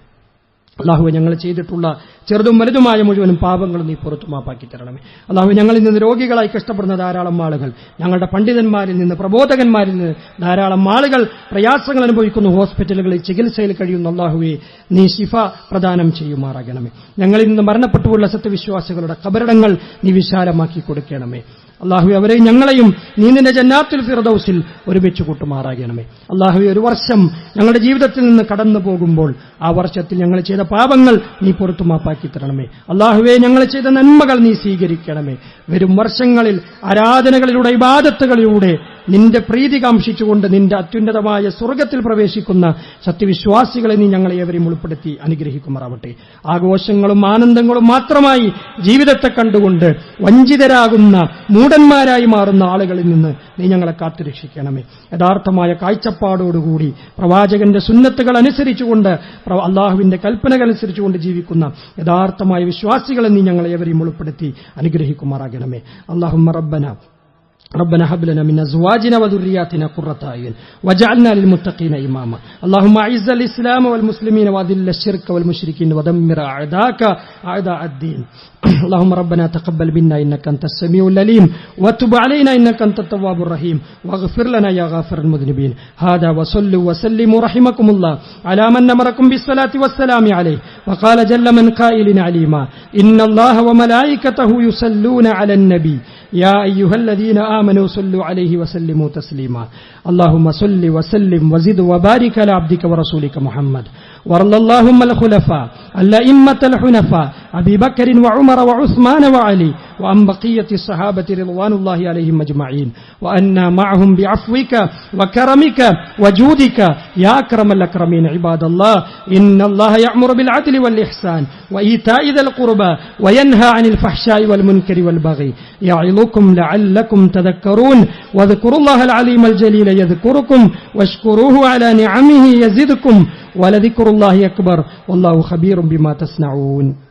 Speaker 1: അല്ലാഹുവേ, ഞങ്ങൾ ചെയ്തിട്ടുള്ള ചെറുതും വലുതുമായ മുഴുവനും പാപങ്ങളും നീ പുറത്തു മാപ്പാക്കി തരണമേ. അല്ലാഹുവേ, ഞങ്ങളിൽ നിന്ന് രോഗികളായി കഷ്ടപ്പെടുന്ന ധാരാളം ആളുകൾ, ഞങ്ങളുടെ പണ്ഡിതന്മാരിൽ നിന്ന്, പ്രബോധകന്മാരിൽ നിന്ന് ധാരാളം ആളുകൾ പ്രയാസങ്ങൾ അനുഭവിക്കുന്നു. ഹോസ്പിറ്റലുകളിൽ ചികിത്സയിൽ കഴിയുന്ന അല്ലാഹുവേ, നീ ശിഫ പ്രദാനം ചെയ്യുമാറാകണമേ. ഞങ്ങളിൽ നിന്ന് മരണപ്പെട്ടുള്ള സത്യവിശ്വാസികളുടെ ഖബറിടങ്ങൾ നീ വിശാലമാക്കി കൊടുക്കണമേ. അല്ലാഹുവേ, അവരെയും ഞങ്ങളെയും നീ നിന്റെ ജന്നാത്തുൽ ഫിർദൗസിൽ ഒരുമിച്ച് കൂട്ടുമാറാകണമേ. അല്ലാഹുവേ, ഒരു വർഷം ഞങ്ങളുടെ ജീവിതത്തിൽ നിന്ന് കടന്നു പോകുമ്പോൾ ആ വർഷത്തിൽ ഞങ്ങൾ ചെയ്ത പാപങ്ങൾ നീ പുറത്തു മാപ്പാക്കി തരണമേ. അല്ലാഹുവേ, ഞങ്ങൾ ചെയ്ത നന്മകൾ നീ സ്വീകരിക്കണമേ. വരും വർഷങ്ങളിൽ ആരാധനകളിലൂടെ, ഇബാദത്തുകളിലൂടെ നിന്റെ പ്രീതി കാംക്ഷിച്ചുകൊണ്ട് നിന്റെ അത്യുന്നതമായ സ്വർഗ്ഗത്തിൽ പ്രവേശിക്കുന്ന സത്യവിശ്വാസികളെ നീ ഞങ്ങളെ ഏവരെയും ഉൾപ്പെടുത്തി അനുഗ്രഹിക്കുമാറാവട്ടെ. ആഘോഷങ്ങളും ആനന്ദങ്ങളും മാത്രമായി ജീവിതത്തെ കണ്ടുകൊണ്ട് വഞ്ചിതരാകുന്ന മൂഢന്മാരായി മാറുന്ന ആളുകളിൽ നിന്ന് നീ ഞങ്ങളെ കാത്തുരക്ഷിക്കണമേ. യഥാർത്ഥമായ കാഴ്ചപ്പാടോടുകൂടി പ്രവാചകന്റെ സുന്നത്തുകൾ അനുസരിച്ചുകൊണ്ട് അള്ളാഹുവിന്റെ കൽപ്പനകൾ അനുസരിച്ചുകൊണ്ട് ജീവിക്കുന്ന യഥാർത്ഥമായ വിശ്വാസികളെ നീ ഞങ്ങളെ ഏവരെയും ഉൾപ്പെടുത്തി അനുഗ്രഹിക്കുമാറാകണമേ. അല്ലാഹുമ്മ ربنا هب لنا من ازواجنا وذرياتنا قرة اعين واجعلنا للمتقين اماما. اللهم اعز الاسلام والمسلمين واذل الشرك والمشركين ودمر اعداءك اعداء الدين. اللهم ربنا تقبل منا انك انت السميع العليم وتب علينا انك انت التواب الرحيم واغفر لنا يا غافر المذنبين. هذا وصلوا وسلموا رحمكم الله على من امركم بالصلاه والسلام عليه وقال جل من قائل عليما ان الله وملائكته يصلون على النبي يا أيها الذين آمنوا صلوا عليه وسلموا تسليما. اللهم صل وسلم وزد وبارك على عبدك ورسولك محمد. وارض اللهم الخلفاء الأئمة الحنفاء أبي بكر وعمر وعثمان وعلي وعن بقية الصحابة رضوان الله عليهم أجمعين وأنا معهم بعفوك وكرمك وجودك يا أكرم الأكرمين. عباد الله إن الله يأمر بالعدل والإحسان وإيتاء ذي القربى وينهى عن الفحشاء والمنكر والبغي يعظكم لعلكم تذكرون. واذكروا الله العليم الجليل يذكركم واشكروه على نعمه يزدكم ولذكر الله أكبر والله خبير بما تصنعون.